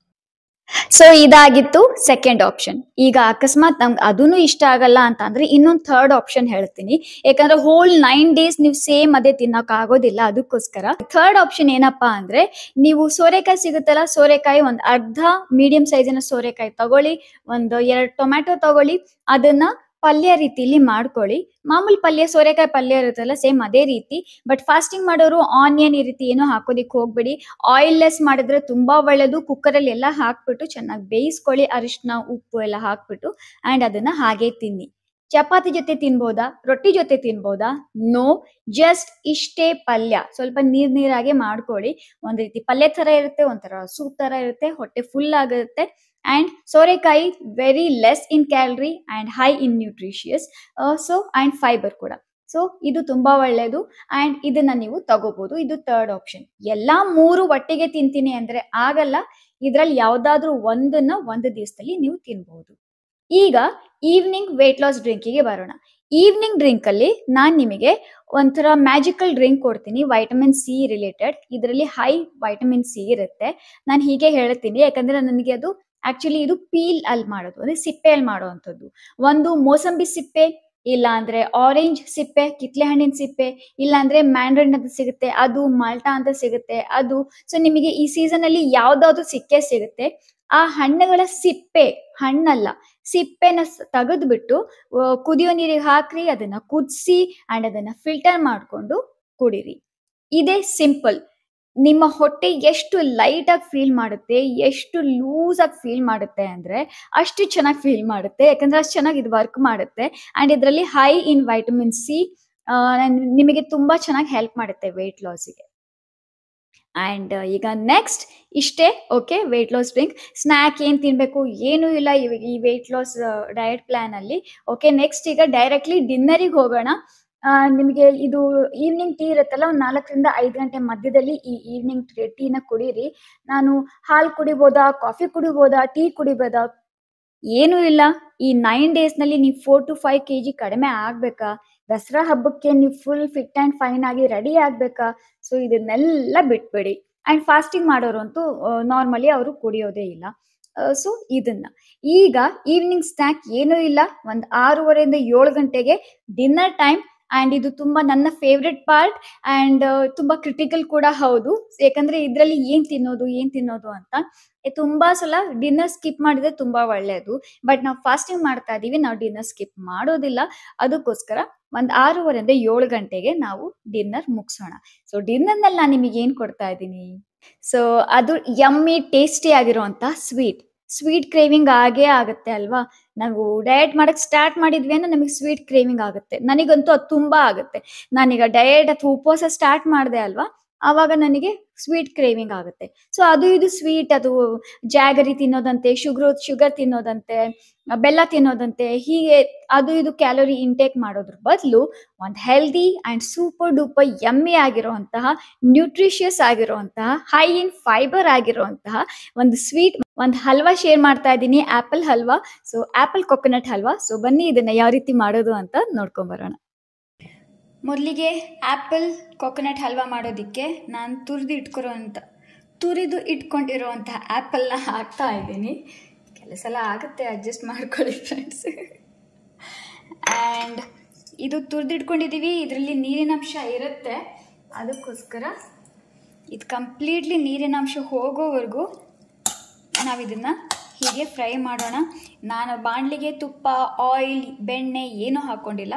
Speaker 1: ಸೊ ಇದಾಗಿತ್ತು ಸೆಕೆಂಡ್ ಆಪ್ಷನ್. ಈಗ ಅಕಸ್ಮಾತ್ ನಮ್ಗೆ ಅದೂ ಇಷ್ಟ ಆಗಲ್ಲ ಅಂತ ಅಂದ್ರೆ ಇನ್ನೊಂದು ಥರ್ಡ್ ಆಪ್ಷನ್ ಹೇಳ್ತೀನಿ. ಯಾಕಂದ್ರೆ ಹೋಲ್ 9 days ನೀವು ಸೇಮ್ ಅದೇ ತಿನ್ನಕ್ ಆಗೋದಿಲ್ಲ. ಅದಕ್ಕೋಸ್ಕರ ಥರ್ಡ್ ಆಪ್ಷನ್ ಏನಪ್ಪಾ ಅಂದ್ರೆ, ನೀವು ಸೋರೆಕಾಯಿ ಸಿಗುತ್ತಲ್ಲ, ಸೋರೆಕಾಯಿ ಒಂದು ಅರ್ಧ ಮೀಡಿಯಂ ಸೈಜಿನ ಸೋರೆಕಾಯಿ ತಗೊಳ್ಳಿ, ಒಂದು 2 ಟೊಮ್ಯಾಟೊ ತಗೊಳ್ಳಿ, ಅದನ್ನ ಪಲ್ಯ ರೀತಿಲಿ ಮಾಡ್ಕೊಳ್ಳಿ. ಮಾಮೂಲಿ ಪಲ್ಯ, ಸೋರೆಕಾಯಿ ಪಲ್ಯ ಇರುತ್ತಲ್ಲ, ಸೇಮ್ ಅದೇ ರೀತಿ. ಬಟ್ ಫಾಸ್ಟಿಂಗ್ ಮಾಡೋರು ಆನಿಯನ್ ಈ ರೀತಿ ಏನೋ ಹಾಕೋದಿಕ್ ಹೋಗ್ಬೇಡಿ. ಆಯಿಲ್ ಲೆಸ್ ಮಾಡಿದ್ರೆ ತುಂಬಾ ಒಳ್ಳೇದು. ಕುಕ್ಕರಲ್ಲಿ ಎಲ್ಲ ಹಾಕ್ಬಿಟ್ಟು ಚೆನ್ನಾಗಿ ಬೇಯಿಸ್ಕೊಳ್ಳಿ, ಅರಿಶಿನ ಉಪ್ಪು ಎಲ್ಲ ಹಾಕ್ಬಿಟ್ಟು. ಆ್ಯಂಡ್ ಅದನ್ನ ಹಾಗೆ ತಿನ್ನಿ. ಚಪಾತಿ ಜೊತೆ ತಿನ್ಬೋದಾ, ರೊಟ್ಟಿ ಜೊತೆ ತಿನ್ಬೋದಾ? ನೋ, ಜಸ್ಟ್ ಇಷ್ಟೇ ಪಲ್ಯ. ಸ್ವಲ್ಪ ನೀರಾಗೆ ಮಾಡ್ಕೊಳ್ಳಿ. ಒಂದ್ ರೀತಿ ಪಲ್ಯ ತರ ಇರುತ್ತೆ, ಒಂಥರ ಸೂಪ್ ತರ ಇರುತ್ತೆ, ಹೊಟ್ಟೆ ಫುಲ್ ಆಗುತ್ತೆ. And ಸೋರೆಕಾಯಿ very less in calorie and high in nutritious. And fibre ಕೂಡ. ಸೊ ಇದು ತುಂಬಾ ಒಳ್ಳೆಯದು. ಆ್ಯಂಡ್ ಇದನ್ನ ನೀವು ತಗೋಬಹುದು. ಇದು ಥರ್ಡ್ ಆಪ್ಷನ್. ಎಲ್ಲಾ 3 ಒಟ್ಟಿಗೆ ತಿಂತೀನಿ ಅಂದ್ರೆ ಆಗಲ್ಲ. ಇದ್ರಲ್ಲಿ ಯಾವ್ದಾದ್ರು ಒಂದನ್ನ ಒಂದು ದಿವಸದಲ್ಲಿ ನೀವು ತಿನ್ಬಹುದು. ಈಗ ಈವ್ನಿಂಗ್ ವೇಟ್ ಲಾಸ್ ಡ್ರಿಂಕಿಗೆ ಬರೋಣ. ಈವ್ನಿಂಗ್ ಡ್ರಿಂಕ್ ಅಲ್ಲಿ ನಾನ್ ನಿಮಗೆ ಒಂಥರ ಮ್ಯಾಜಿಕಲ್ ಡ್ರಿಂಕ್ ಕೊಡ್ತೀನಿ, ವೈಟಮಿನ್ ಸಿ ರಿಲೇಟೆಡ್. ಇದರಲ್ಲಿ ಹೈ ವೈಟಮಿನ್ ಸಿ ಇರುತ್ತೆ. ನಾನು ಹೀಗೆ ಹೇಳ್ತೀನಿ ಯಾಕಂದ್ರೆ ನನಗೆ ಅದು ಆಕ್ಚುಲಿ ಇದು ಪೀಲ್ ಅಲ್ಲಿ ಮಾಡೋದು, ಅಂದ್ರೆ ಸಿಪ್ಪೆಯಲ್ಲಿ ಮಾಡುವಂಥದ್ದು. ಒಂದು ಮೋಸಂಬಿ ಸಿಪ್ಪೆ, ಇಲ್ಲ ಅಂದ್ರೆ ಆರೆಂಜ್ ಸಿಪ್ಪೆ, ಕಿತ್ಲೆ ಹಣ್ಣಿನ ಸಿಪ್ಪೆ, ಇಲ್ಲ ಅಂದ್ರೆ ಮ್ಯಾಂಡ್ರಿನ್ ಅಂತ ಸಿಗುತ್ತೆ, ಅದು ಮಾಲ್ಟಾ ಅಂತ ಸಿಗುತ್ತೆ, ಅದು. ಸೊ ನಿಮಗೆ ಈ ಸೀಸನ್ ಅಲ್ಲಿ ಯಾವ್ದಾದ್ರು ಸಿಗುತ್ತೆ. ಆ ಹಣ್ಣುಗಳ ಸಿಪ್ಪೆ, ಹಣ್ಣಲ್ಲ ಸಿಪ್ಪೆನ ತೆಗೆದ್ಬಿಟ್ಟು ಕುದಿಯೋ ನೀರಿಗೆ ಹಾಕ್ರಿ, ಅದನ್ನ ಕುದಿಸಿ ಅಂಡ್ ಅದನ್ನ ಫಿಲ್ಟರ್ ಮಾಡ್ಕೊಂಡು ಕುಡೀರಿ. ಇದೇ ಸಿಂಪಲ್. ನಿಮ್ಮ ಹೊಟ್ಟೆ ಎಷ್ಟು ಲೈಟ್ ಆಗಿ ಫೀಲ್ ಮಾಡುತ್ತೆ, ಎಷ್ಟು ಲೂಸ್ ಆಗಿ ಫೀಲ್ ಮಾಡುತ್ತೆ ಅಂದ್ರೆ ಅಷ್ಟು ಚೆನ್ನಾಗಿ ಫೀಲ್ ಮಾಡುತ್ತೆ. ಯಾಕಂದ್ರೆ ಅಷ್ಟು ಚೆನ್ನಾಗಿ ಇದು ವರ್ಕ್ ಮಾಡುತ್ತೆ. ಅಂಡ್ ಇದರಲ್ಲಿ ಹೈ ಇನ್ ವೈಟಮಿನ್ ಸಿ ನಿಮಗೆ ತುಂಬಾ ಚೆನ್ನಾಗಿ ಹೆಲ್ಪ್ ಮಾಡುತ್ತೆ ವೆಯ್ಟ್ ಲಾಸಿಗೆ. ಆ್ಯಂಡ್ ಈಗ ನೆಕ್ಸ್ಟ್ ಇಷ್ಟೇ. Okay, weight loss drink. Snack ಏನು ತಿನ್ನಬೇಕು ಏನೂ ಇಲ್ಲ ಇವಾಗ ಈ ವೆಯ್ಟ್ ಲಾಸ್ ಡಯಟ್ ಪ್ಲಾನ್ ಅಲ್ಲಿ. ಓಕೆ, ನೆಕ್ಸ್ಟ್ ಈಗ ಡೈರೆಕ್ಟ್ಲಿ ಡಿನ್ನರಿಗೆ ಹೋಗೋಣ. ನಿಮಗೆ ಇದು ಈವ್ನಿಂಗ್ ಟೀ ಇರುತ್ತಲ್ಲ, ಒಂದು 4 ರಿಂದ 5 ಗಂಟೆ ಮಧ್ಯದಲ್ಲಿ ಈ ಈವ್ನಿಂಗ್ ಟೀನ ಕುಡೀರಿ. ನಾನು ಹಾಲು ಕುಡಿಬೋದಾ, ಕಾಫಿ ಕುಡಿಬೋದಾ, ಟೀ ಕುಡಿಬೋದಾ? ಏನೂ ಇಲ್ಲ. ಈ 9 days ನಲ್ಲಿ ನೀವು 4 to 5 kg ಕಡಿಮೆ ಆಗ್ಬೇಕಾ? ದಸರಾ ಹಬ್ಬಕ್ಕೆ ನೀವು ಫುಲ್ ಫಿಟ್ ಆ್ಯಂಡ್ ಫೈನ್ ಆಗಿ ರೆಡಿ ಆಗ್ಬೇಕಾ? ಸೊ ಇದನ್ನೆಲ್ಲ ಬಿಟ್ಬಿಡಿ. ಆ್ಯಂಡ್ ಫಾಸ್ಟಿಂಗ್ ಮಾಡೋರಂತೂ ನಾರ್ಮಲಿ ಅವರು ಕುಡಿಯೋದೇ ಇಲ್ಲ. ಸೊ ಇದನ್ನ ಈಗ ಈವ್ನಿಂಗ್ ಸ್ನ್ಯಾಕ್ ಏನೂ ಇಲ್ಲ. ಒಂದು 6:30 ರಿಂದ 7 ಗಂಟೆಗೆ ಡಿನ್ನರ್ ಟೈಮ್. ಆ್ಯಂಡ್ ಇದು ತುಂಬಾ ನನ್ನ ಫೇವ್ರೆಟ್ ಪಾರ್ಟ್ ಆ್ಯಂಡ್ ತುಂಬಾ ಕ್ರಿಟಿಕಲ್ ಕೂಡ ಹೌದು. ಯಾಕಂದ್ರೆ ಇದರಲ್ಲಿ ಏನ್ ತಿನ್ನೋದು ಅಂತ ತುಂಬಾ ಸಲ ಡಿನ್ನರ್ ಸ್ಕಿಪ್ ಮಾಡಿದ್ರೆ ತುಂಬಾ ಒಳ್ಳೆಯದು. ಬಟ್ ನಾವು ಫಾಸ್ಟಿಂಗ್ ಮಾಡ್ತಾ ಇದೀವಿ, ನಾವು ಡಿನ್ನರ್ ಸ್ಕಿಪ್ ಮಾಡೋದಿಲ್ಲ. ಅದಕ್ಕೋಸ್ಕರ ಒಂದು 6:30 ರಿಂದ 7 ಗಂಟೆಗೆ ನಾವು ಡಿನ್ನರ್ ಮುಗಿಸೋಣ. ಸೊ ಡಿನ್ನರ್ನಲ್ಲಿ ನಾನು ನಿಮಗೆ ಏನ್ ಕೊಡ್ತಾ ಇದ್ದೀನಿ? ಸೊ ಅದು ಯಮ್ಮಿ ಟೇಸ್ಟಿ ಆಗಿರುವಂತ ಸ್ವೀಟ್ ಕ್ರೇವಿಂಗ್ ಆಗೇ ಆಗುತ್ತೆ ಅಲ್ವಾ? ನಾವು ಡಯಟ್ ಮಾಡಕ್ ಸ್ಟಾರ್ಟ್ ಮಾಡಿದ್ವಿ ಅಂದ್ರೆ ನಮಗೆ ಸ್ವೀಟ್ ಕ್ರೇವಿಂಗ್ ಆಗುತ್ತೆ. ನನಗಂತೂ ಅದು ತುಂಬಾ ಆಗುತ್ತೆ. ನಾನೀಗ ಡಯಟ್ ಅಥವಾ ಉಪವಾಸ ಸ್ಟಾರ್ಟ್ ಮಾಡಿದೆ ಅಲ್ವಾ, ಆವಾಗ ನನಗೆ ಸ್ವೀಟ್ ಕ್ರೇವಿಂಗ್ ಆಗುತ್ತೆ. ಸೊ ಅದು ಇದು ಸ್ವೀಟ್, ಅದು ಜಾಗರಿ ತಿನ್ನೋದಂತೆ, ಶುಗರ್ ತಿನ್ನೋದಂತೆ, ಬೆಲ್ಲ ತಿನ್ನೋದಂತೆ, ಹೀಗೆ ಅದು ಇದು ಕ್ಯಾಲೋರಿ ಇಂಟೇಕ್ ಮಾಡೋದ್ರ ಬದಲು ಒಂದು healthy and super duper yummy ಆಗಿರುವಂತಹ, ನ್ಯೂಟ್ರಿಷಿಯಸ್ ಆಗಿರುವಂತಹ, ಹೈ ಇನ್ ಫೈಬರ್ ಆಗಿರುವಂತಹ ಒಂದು ಸ್ವೀಟ್, ಒಂದು ಹಲ್ವಾ ಶೇರ್ ಮಾಡ್ತಾ ಇದ್ದೀನಿ, apple halwa. So apple coconut halwa. So ಬನ್ನಿ ಇದನ್ನ ಯಾವ ರೀತಿ ಮಾಡೋದು ಅಂತ ನೋಡ್ಕೊಂಬರೋಣ. ಮೊದಲಿಗೆ ಆಪಲ್ ಕೊಕೊನಟ್ ಹಲ್ವಾ ಮಾಡೋದಕ್ಕೆ ನಾನು ತುರಿದು ಇಟ್ಕೊಂಡಿರೋಂತಹ ಆ್ಯಪಲ್ನ ಹಾಕ್ತಾ ಇದ್ದೀನಿ. ಕೆಲವು ಸಲ ಆಗುತ್ತೆ, ಅಡ್ಜಸ್ಟ್ ಮಾಡ್ಕೊಳ್ಳಿ ಫ್ರೆಂಡ್ಸ್. ಆ್ಯಂಡ್ ಇದು ತುರಿದಿಟ್ಕೊಂಡಿದ್ದೀವಿ. ಇದರಲ್ಲಿ ನೀರಿನಂಶ ಇರುತ್ತೆ, ಅದಕ್ಕೋಸ್ಕರ ಇದು ಕಂಪ್ಲೀಟ್ಲಿ ನೀರಿನಂಶ ಹೋಗೋವರೆಗೂ ನಾವು ಇದನ್ನು ಹೀಗೆ ಫ್ರೈ ಮಾಡೋಣ. ನಾನು ಬಾಣಲಿಗೆ ತುಪ್ಪ, ಆಯಿಲ್, ಬೆಣ್ಣೆ ಏನೂ ಹಾಕ್ಕೊಂಡಿಲ್ಲ.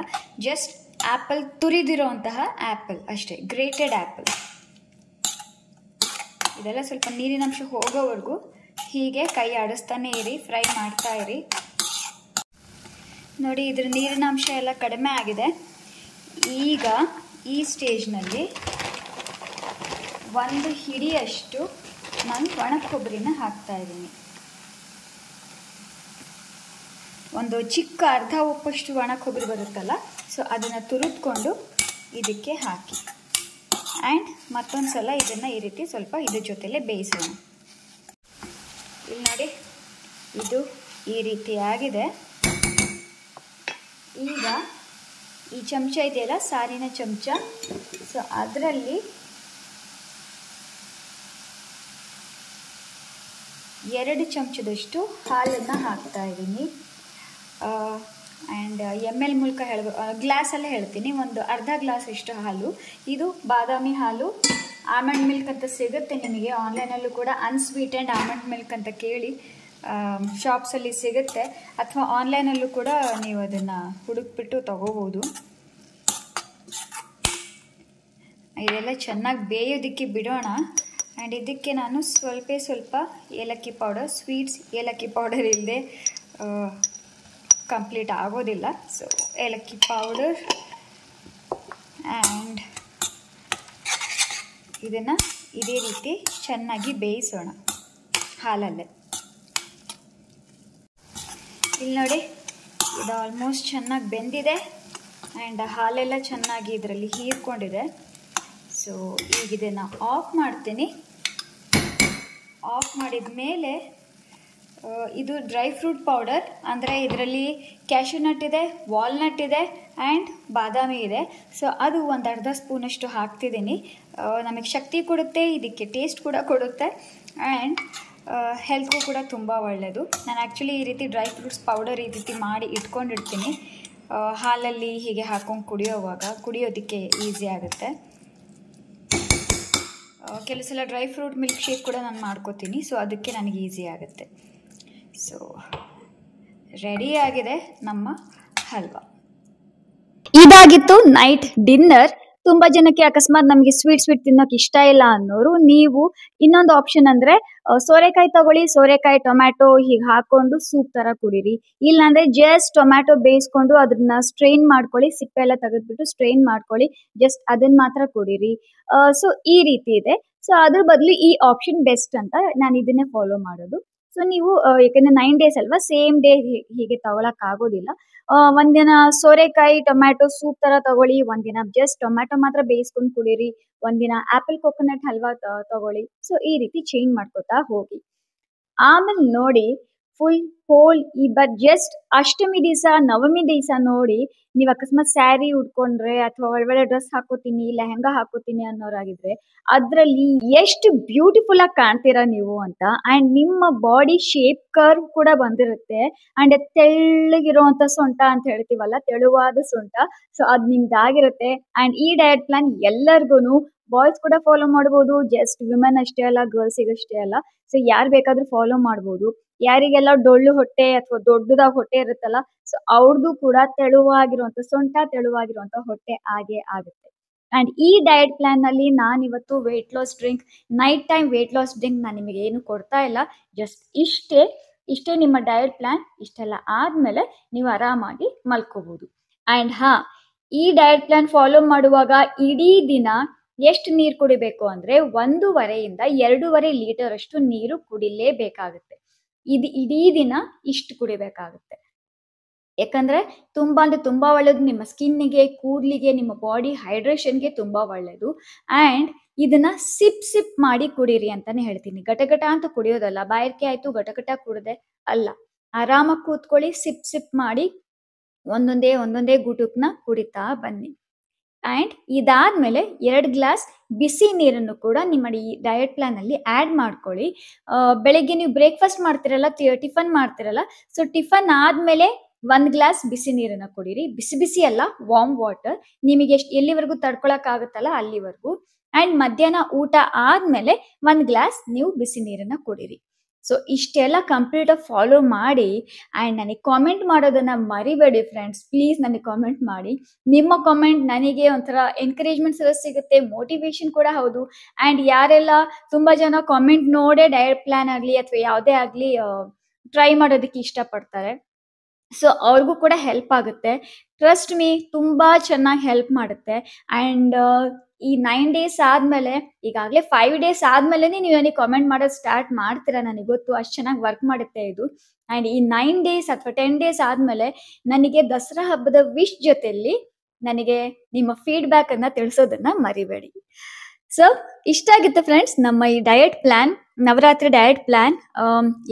Speaker 1: ಜಸ್ಟ್ ಆ್ಯಪಲ್, ತುರಿದಿರೋಂತಹ ಆ್ಯಪಲ್ ಅಷ್ಟೇ, ಗ್ರೇಟೆಡ್ ಆ್ಯಪಲ್. ಇದೆಲ್ಲ ಸ್ವಲ್ಪ ನೀರಿನಂಶ ಹೋಗೋವರೆಗೂ ಹೀಗೆ ಕೈ ಆಡಿಸ್ತಾನೆ ಇರಿ, ಫ್ರೈ ಮಾಡ್ತಾ ಇರಿ. ನೋಡಿ, ಇದ್ರ ನೀರಿನಂಶ ಎಲ್ಲ ಕಡಿಮೆ ಆಗಿದೆ. ಈಗ ಈ ಸ್ಟೇಜ್ನಲ್ಲಿ 1 ಹಿಡಿಯಷ್ಟು ನಾನು ಒಣ ಕೊಬ್ಬರಿನ ಹಾಕ್ತಾ ಇದ್ದೀನಿ. ಒಂದು ಚಿಕ್ಕ ಅರ್ಧ ಉಪ್ಪಷ್ಟು ಒಣ ಕೊಬ್ಬರಿ ಬರುತ್ತಲ್ಲ, ಸೊ ಅದನ್ನು ತುರಿದ್ಕೊಂಡು ಇದಕ್ಕೆ ಹಾಕಿ ಆ್ಯಂಡ್ ಮತ್ತೊಂದು ಸಲ ಇದನ್ನು ಈ ರೀತಿ ಸ್ವಲ್ಪ ಇದ್ರ ಜೊತೆಲೇ ಬೇಯಿಸೋಣ. ಇಲ್ಲಿ ನೋಡಿ, ಇದು ಈ ರೀತಿ ಆಗಿದೆ. ಈಗ ಈ ಚಮಚ ಇದೆಯಲ್ಲ, ಸಾರಿನ ಚಮಚ, ಸೊ ಅದರಲ್ಲಿ 2 ಚಮಚದಷ್ಟು ಹಾಲನ್ನು ಹಾಕ್ತಾ ಇದ್ದೀನಿ. ಆ್ಯಂಡ್ ml ಮೂಲಕ ಗ್ಲಾಸಲ್ಲೇ ಹೇಳ್ತೀನಿ. ಒಂದು ಅರ್ಧ ಗ್ಲಾಸ್ ಅಷ್ಟು ಹಾಲು. ಇದು ಬಾದಾಮಿ ಹಾಲು, ಆಲ್ಮಂಡ್ ಮಿಲ್ಕ್ ಅಂತ ಸಿಗುತ್ತೆ ನಿಮಗೆ ಆನ್ಲೈನಲ್ಲೂ ಕೂಡ. ಅನ್ಸ್ವೀಟೆಂಡ್ ಆಲ್ಮಂಡ್ ಮಿಲ್ಕ್ ಅಂತ ಕೇಳಿ ಶಾಪ್ಸಲ್ಲಿ ಸಿಗುತ್ತೆ, ಅಥವಾ ಆನ್ಲೈನಲ್ಲೂ ಕೂಡ ನೀವು ಅದನ್ನು ಹುಡುಕ್ಬಿಟ್ಟು ತಗೋಬೋದು. ಇದೆಲ್ಲ ಚೆನ್ನಾಗಿ ಬೇಯೋದಕ್ಕೆ ಬಿಡೋಣ. ಆ್ಯಂಡ್ ಇದಕ್ಕೆ ನಾನು ಸ್ವಲ್ಪ ಏಲಕ್ಕಿ ಪೌಡರ್, ಸ್ವೀಟ್ಸ್ ಏಲಕ್ಕಿ ಪೌಡರ್ ಇಲ್ಲದೆ ಕಂಪ್ಲೀಟ್ ಆಗೋದಿಲ್ಲ. ಸೊ ಏಲಕ್ಕಿ ಪೌಡರ್ ಆ್ಯಂಡ್ ಇದನ್ನು ಇದೇ ರೀತಿ ಚೆನ್ನಾಗಿ ಬೇಯಿಸೋಣ ಹಾಲಲ್ಲೇ. ಇಲ್ಲಿ ನೋಡಿ, ಇದು ಆಲ್ಮೋಸ್ಟ್ ಚೆನ್ನಾಗಿ ಬೆಂದಿದೆ ಆ್ಯಂಡ್ ಹಾಲೆಲ್ಲ ಚೆನ್ನಾಗಿ ಇದರಲ್ಲಿ ಹೀರ್ಕೊಂಡಿದೆ. ಸೊ ಈಗ ಇದನ್ನು ಆಫ್ ಮಾಡ್ತೀನಿ. ಆಫ್ ಮಾಡಿದ ಮೇಲೆ ಇದು ಡ್ರೈ ಫ್ರೂಟ್ ಪೌಡರ್, ಅಂದರೆ ಇದರಲ್ಲಿ ಕ್ಯಾಶ್ಯೂ ನಟ್ ಇದೆ, ವಾಲ್ನಟ್ ಇದೆ ಆ್ಯಂಡ್ ಬಾದಾಮಿ ಇದೆ. ಸೊ ಅದು ಒಂದು ಅರ್ಧ ಸ್ಪೂನಷ್ಟು ಹಾಕ್ತಿದ್ದೀನಿ. ನಮಗೆ ಶಕ್ತಿ ಕೊಡುತ್ತೆ, ಇದಕ್ಕೆ ಟೇಸ್ಟ್ ಕೂಡ ಕೊಡುತ್ತೆ ಆ್ಯಂಡ್ ಹೆಲ್ತ್ಗೂ ಕೂಡ ತುಂಬ ಒಳ್ಳೆಯದು. ನಾನು ಆ್ಯಕ್ಚುಲಿ ಈ ರೀತಿ ಡ್ರೈ ಫ್ರೂಟ್ಸ್ ಪೌಡರ್ ಈ ರೀತಿ ಮಾಡಿ ಇಟ್ಕೊಂಡಿರ್ತೀನಿ. ಹಾಲಲ್ಲಿ ಹೀಗೆ ಹಾಕ್ಕೊಂಡು ಕುಡಿಯೋದಕ್ಕೆ ಈಸಿ ಆಗುತ್ತೆ. ಕೆಲವು ಸಲ ಡ್ರೈ ಫ್ರೂಟ್ ಮಿಲ್ಕ್ ಶೇಕ್ ಕೂಡ ನಾನು ಮಾಡ್ಕೋತೀನಿ, ಸೊ ಅದಕ್ಕೆ ನನಗೆ ಈಸಿ ಆಗುತ್ತೆ. ಸೊ ರೆಡಿ ಆಗಿದೆ ನಮ್ಮ ಹಲ್ವಾ. ಇದಾಗಿತ್ತು ನೈಟ್ ಡಿನ್ನರ್. ತುಂಬ ಜನಕ್ಕೆ ಅಕಸ್ಮಾತ್ ನಮಗೆ ಸ್ವೀಟ್ ತಿನ್ನೋಕೆ ಇಷ್ಟ ಇಲ್ಲ ಅನ್ನೋರು, ನೀವು ಇನ್ನೊಂದು ಆಪ್ಷನ್ ಅಂದರೆ ಸೋರೆಕಾಯಿ ತಗೊಳ್ಳಿ, ಸೋರೆಕಾಯಿ ಟೊಮ್ಯಾಟೊ ಹೀಗೆ ಹಾಕೊಂಡು ಸೂಪ್ ಥರ ಕುಡೀರಿ. ಇಲ್ಲಾಂದರೆ ಜಸ್ಟ್ ಟೊಮ್ಯಾಟೊ ಬೇಯಿಸ್ಕೊಂಡು ಅದನ್ನ ಸ್ಟ್ರೈನ್ ಮಾಡ್ಕೊಳ್ಳಿ, ಸಿಪ್ಪೆ ಎಲ್ಲ ತೆಗೆದ್ಬಿಟ್ಟು ಸ್ಟ್ರೈನ್ ಮಾಡ್ಕೊಳ್ಳಿ, ಜಸ್ಟ್ ಅದನ್ನು ಮಾತ್ರ ಕುಡೀರಿ. ಸೊ ಈ ರೀತಿ ಇದೆ. ಸೊ ಅದ್ರ ಬದಲು ಈ ಆಪ್ಷನ್ ಬೆಸ್ಟ್ ಅಂತ ನಾನು ಇದನ್ನೇ ಫಾಲೋ ಮಾಡೋದು. ಸೊ ನೀವು ಯಾಕಂದರೆ 9 days ಅಲ್ವಾ, ಸೇಮ್ ಡೇ ಹೀಗೆ ತಗೊಳಕ್ಕಾಗೋದಿಲ್ಲ. ಒಂದಿನ ಸೋರೆಕಾಯಿ ಟೊಮ್ಯಾಟೊ ಸೂಪ್ ಥರ ತಗೊಳ್ಳಿ, ಒಂದಿನ ಜಸ್ಟ್ ಟೊಮ್ಯಾಟೊ ಮಾತ್ರ ಬೇಯಿಸ್ಕೊಂಡು ಕುಡೀರಿ, ಒಂದಿನ ಆ್ಯಪಲ್ ಕೊಕೊನಟ್ ಹಲ್ವಾ ತಗೊಳ್ಳಿ. ಸೊ ಈ ರೀತಿ ಚೇಂಜ್ ಮಾಡ್ಕೋತಾ ಹೋಗಿ. ಆಮೇಲೆ ನೋಡಿ, ಹೋಲ್ ಈ ಜಸ್ಟ್ ಅಷ್ಟಮಿ ದಿವಸ, ನವಮಿ ದಿವಸ ನೋಡಿ, ನೀವು ಅಕಸ್ಮಾತ್ ಸ್ಯಾರಿ ಉಟ್ಕೊಂಡ್ರೆ ಅಥವಾ ಒಳ್ಳೆ ಡ್ರೆಸ್ ಹಾಕೋತೀನಿ, ಲೆಹಂಗಾ ಹಾಕೋತೀನಿ ಅನ್ನೋರಾಗಿದ್ರೆ ಅದರಲ್ಲಿ ಎಷ್ಟು ಬ್ಯೂಟಿಫುಲ್ ಆಗಿ ಕಾಣ್ತೀರಾ ನೀವು ಅಂತ. ಆ್ಯಂಡ್ ನಿಮ್ಮ ಬಾಡಿ ಶೇಪ್ ಕರ್ವ್ ಕೂಡ ಬಂದಿರುತ್ತೆ. ಆ್ಯಂಡ್ ತೆಳ್ಳಗಿರುವಂಥ ಸೊಂಟ ಅಂತ ಹೇಳ್ತೀವಲ್ಲ, ತೆಳುವಾದ ಸೊಂಟ, ಸೊ ಅದು ನಿಮ್ದಾಗಿರುತ್ತೆ. ಆ್ಯಂಡ್ ಈ ಡಯಟ್ ಪ್ಲಾನ್ ಎಲ್ಲರಿಗೂ ಬಾಯ್ಸ್ ಕೂಡ ಫಾಲೋ ಮಾಡ್ಬೋದು, ಜಸ್ಟ್ ವಿಮೆನ್ ಅಷ್ಟೇ ಅಲ್ಲ, ಗರ್ಲ್ಸಿಗಷ್ಟೇ ಅಲ್ಲ. ಸೊ ಯಾರು ಬೇಕಾದರೂ ಫಾಲೋ ಮಾಡ್ಬೋದು. ಯಾರಿಗೆಲ್ಲ ಡೊಳ್ಳು ಹೊಟ್ಟೆ ಅಥವಾ ದೊಡ್ಡದಾಗಿ ಹೊಟ್ಟೆ ಇರುತ್ತಲ್ಲ, ಸೊ ಅವ್ರದ್ದು ಕೂಡ ತೆಳುವಾಗಿರುವಂಥ ಸೊಂಟ, ತೆಳುವಾಗಿರುವಂಥ ಹೊಟ್ಟೆ ಆಗೇ ಆಗುತ್ತೆ. ಆ್ಯಂಡ್ ಈ ಡಯಟ್ ಪ್ಲಾನ್ನಲ್ಲಿ ನಾನಿವತ್ತು weight loss drink, night time weight loss drink ನಾನು ನಿಮಗೆ ಏನು ಕೊಡ್ತಾ ಇಲ್ಲ. ಜಸ್ಟ್ ಇಷ್ಟೇ ನಿಮ್ಮ ಡಯಟ್ ಪ್ಲಾನ್. ಇಷ್ಟೆಲ್ಲ ಆದಮೇಲೆ ನೀವು ಆರಾಮಾಗಿ ಮಲ್ಕೋಬೋದು. ಆ್ಯಂಡ್ ಈ ಡಯಟ್ ಪ್ಲಾನ್ ಫಾಲೋ ಮಾಡುವಾಗ ಇಡೀ ದಿನ ಎಷ್ಟು ನೀರು ಕುಡಿಬೇಕು ಅಂದರೆ 1.5 to 2.5 ಲೀಟರ್ ಅಷ್ಟು ನೀರು ಕುಡಿಲೇಬೇಕಾಗುತ್ತೆ. ಇದು ಇಡೀ ದಿನ ಇಷ್ಟು ಕುಡಿಬೇಕಾಗುತ್ತೆ. ಯಾಕಂದರೆ ತುಂಬ ಒಳ್ಳೆಯದು ನಿಮ್ಮ ಸ್ಕಿನ್ನಿಗೆ, ಕೂದಲಿಗೆ, ನಿಮ್ಮ ಬಾಡಿ ಹೈಡ್ರೇಷನ್ಗೆ ತುಂಬ ಒಳ್ಳೆಯದು. ಆ್ಯಂಡ್ ಇದನ್ನು ಸಿಪ್ ಮಾಡಿ ಕುಡೀರಿ ಅಂತಲೇ ಹೇಳ್ತೀನಿ. ಗಟಗಟ ಅಂತ ಕುಡಿಯೋದಲ್ಲ, ಬಾಯಾರಿಕೆ ಆಯಿತು ಗಟಗಟ ಕುಡಿದೆ ಅಲ್ಲ. ಆರಾಮಾಗಿ ಕೂತ್ಕೊಳ್ಳಿ, ಸಿಪ್ ಮಾಡಿ ಒಂದೊಂದೇ ಗುಟುಕ್ನ ಕುಡಿತಾ ಬನ್ನಿ. ಆ್ಯಂಡ್ ಇದಾದಮೇಲೆ 2 ಗ್ಲಾಸ್ ಬಿಸಿ ನೀರನ್ನು ಕೂಡ ನಿಮ್ಮ ಈ ಡಯಟ್ ಪ್ಲಾನಲ್ಲಿ ಆ್ಯಡ್ ಮಾಡ್ಕೊಳ್ಳಿ. ಬೆಳಗ್ಗೆ ನೀವು ಬ್ರೇಕ್ಫಾಸ್ಟ್ ಮಾಡ್ತಿರಲ್ಲ, ಟಿಫನ್ ಮಾಡ್ತಿರಲ್ಲ, ಸೊ ಟಿಫನ್ ಆದಮೇಲೆ 1 ಗ್ಲಾಸ್ ಬಿಸಿ ನೀರನ್ನು ಕುಡೀರಿ. ಬಿಸಿ ಅಲ್ಲ, ವಾರ್ಮ್ ವಾಟರ್. ನಿಮಗೆ ಎಲ್ಲಿವರೆಗೂ ತಡ್ಕೊಳಕ್ಕಾಗುತ್ತಲ್ಲ ಅಲ್ಲಿವರೆಗೂ. ಆ್ಯಂಡ್ ಮಧ್ಯಾಹ್ನ ಊಟ ಆದಮೇಲೆ 1 ಗ್ಲಾಸ್ ನೀವು ಬಿಸಿ ನೀರನ್ನು ಕುಡೀರಿ. ಸೊ ಇಷ್ಟೆಲ್ಲ ಕಂಪ್ಲೀಟಾಗಿ ಫಾಲೋ ಮಾಡಿ. ಆ್ಯಂಡ್ ನನಗೆ ಕಾಮೆಂಟ್ ಮಾಡೋದನ್ನು ಮರಿಬೇಡಿ ಫ್ರೆಂಡ್ಸ್, ಪ್ಲೀಸ್ ನನಗೆ ಕಾಮೆಂಟ್ ಮಾಡಿ. ನಿಮ್ಮ ಕಾಮೆಂಟ್ ನನಗೆ ಒಂಥರ ಎನ್ಕರೇಜ್ಮೆಂಟ್ ಸಿಗುತ್ತೆ, ಮೋಟಿವೇಶನ್ ಕೂಡ ಹೌದು. ಆ್ಯಂಡ್ ಯಾರೆಲ್ಲ ತುಂಬ ಜನ ಕಾಮೆಂಟ್ ನೋಡೇ ಡಯಟ್ ಪ್ಲಾನ್ ಆಗಲಿ ಅಥವಾ ಯಾವುದೇ ಆಗಲಿ ಟ್ರೈ ಮಾಡೋದಕ್ಕೆ ಇಷ್ಟಪಡ್ತಾರೆ, ಸೊ ಅವ್ರಿಗೂ ಕೂಡ ಹೆಲ್ಪ್ ಆಗುತ್ತೆ. ಟ್ರಸ್ಟ್ ಮೀ, ತುಂಬ ಚೆನ್ನಾಗಿ ಹೆಲ್ಪ್ ಮಾಡುತ್ತೆ. ಆ್ಯಂಡ್ ಈ 9 ಡೇಸ್ ಆದ್ಮೇಲೆ ಈಗಾಗಲೇ 5 ಡೇಸ್ ಆದ್ಮೇಲೆನೆ ನೀವು ನನಗೆ ಕಾಮೆಂಟ್ ಮಾಡೋದು ಸ್ಟಾರ್ಟ್ ಮಾಡ್ತೀರಾ ನನಗೆ ಗೊತ್ತು. ಅಷ್ಟು ಚೆನ್ನಾಗಿ ವರ್ಕ್ ಮಾಡುತ್ತೆ ಇದು. ಅಂಡ್ ಈ 9 ಡೇಸ್ ಅಥವಾ 10 ಡೇಸ್ ಆದ್ಮೇಲೆ ನನಗೆ ದಸರಾ ಹಬ್ಬದ ವಿಶ್ ಜೊತೆಯಲ್ಲಿ ನನಗೆ ನಿಮ್ಮ ಫೀಡ್‌ಬ್ಯಾಕ್ ಅನ್ನ ತಿಳಿಸೋದನ್ನ ಮರಿಬೇಡಿ. ಸೊ ಇಷ್ಟ ಆಗಿತ್ತು ಫ್ರೆಂಡ್ಸ್ ನಮ್ಮ ಈ diet plan, Navratri diet plan.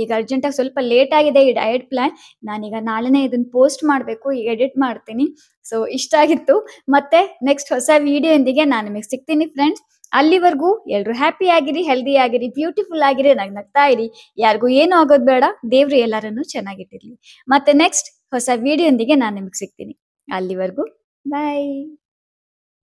Speaker 1: ಈಗ ಅರ್ಜೆಂಟಾಗಿ ಸ್ವಲ್ಪ ಲೇಟ್ ಆಗಿದೆ ಈ ಡಯಟ್ ಪ್ಲಾನ್. ನಾನೀಗ ನಾಳೆನೇ ಇದನ್ನ ಪೋಸ್ಟ್ ಮಾಡಬೇಕು, ಈಗ ಎಡಿಟ್ ಮಾಡ್ತೀನಿ. ಸೊ ಇಷ್ಟ ಆಗಿತ್ತು. ಮತ್ತೆ ನೆಕ್ಸ್ಟ್ ಹೊಸ ವಿಡಿಯೋದೊಂದಿಗೆ ನಾನು ನಿಮಗೆ ಸಿಗ್ತೀನಿ ಫ್ರೆಂಡ್ಸ್. ಅಲ್ಲಿವರೆಗೂ ಎಲ್ಲರೂ ಹ್ಯಾಪಿ ಆಗಿರಿ, ಹೆಲ್ದಿ ಆಗಿರಿ, ಬ್ಯೂಟಿಫುಲ್ ಆಗಿರಿ, ನಗ್ನಗ್ತಾ ಇರಿ. ಯಾರಿಗೂ ಏನು ಆಗೋದು ಬೇಡ. ದೇವ್ರು ಎಲ್ಲರನ್ನೂ ಚೆನ್ನಾಗಿಟ್ಟಿರ್ಲಿ. ಮತ್ತೆ ನೆಕ್ಸ್ಟ್ ಹೊಸ ವಿಡಿಯೋದೊಂದಿಗೆ ನಾನು ನಿಮಗೆ ಸಿಗ್ತೀನಿ. ಅಲ್ಲಿವರೆಗೂ ಬಾಯ್.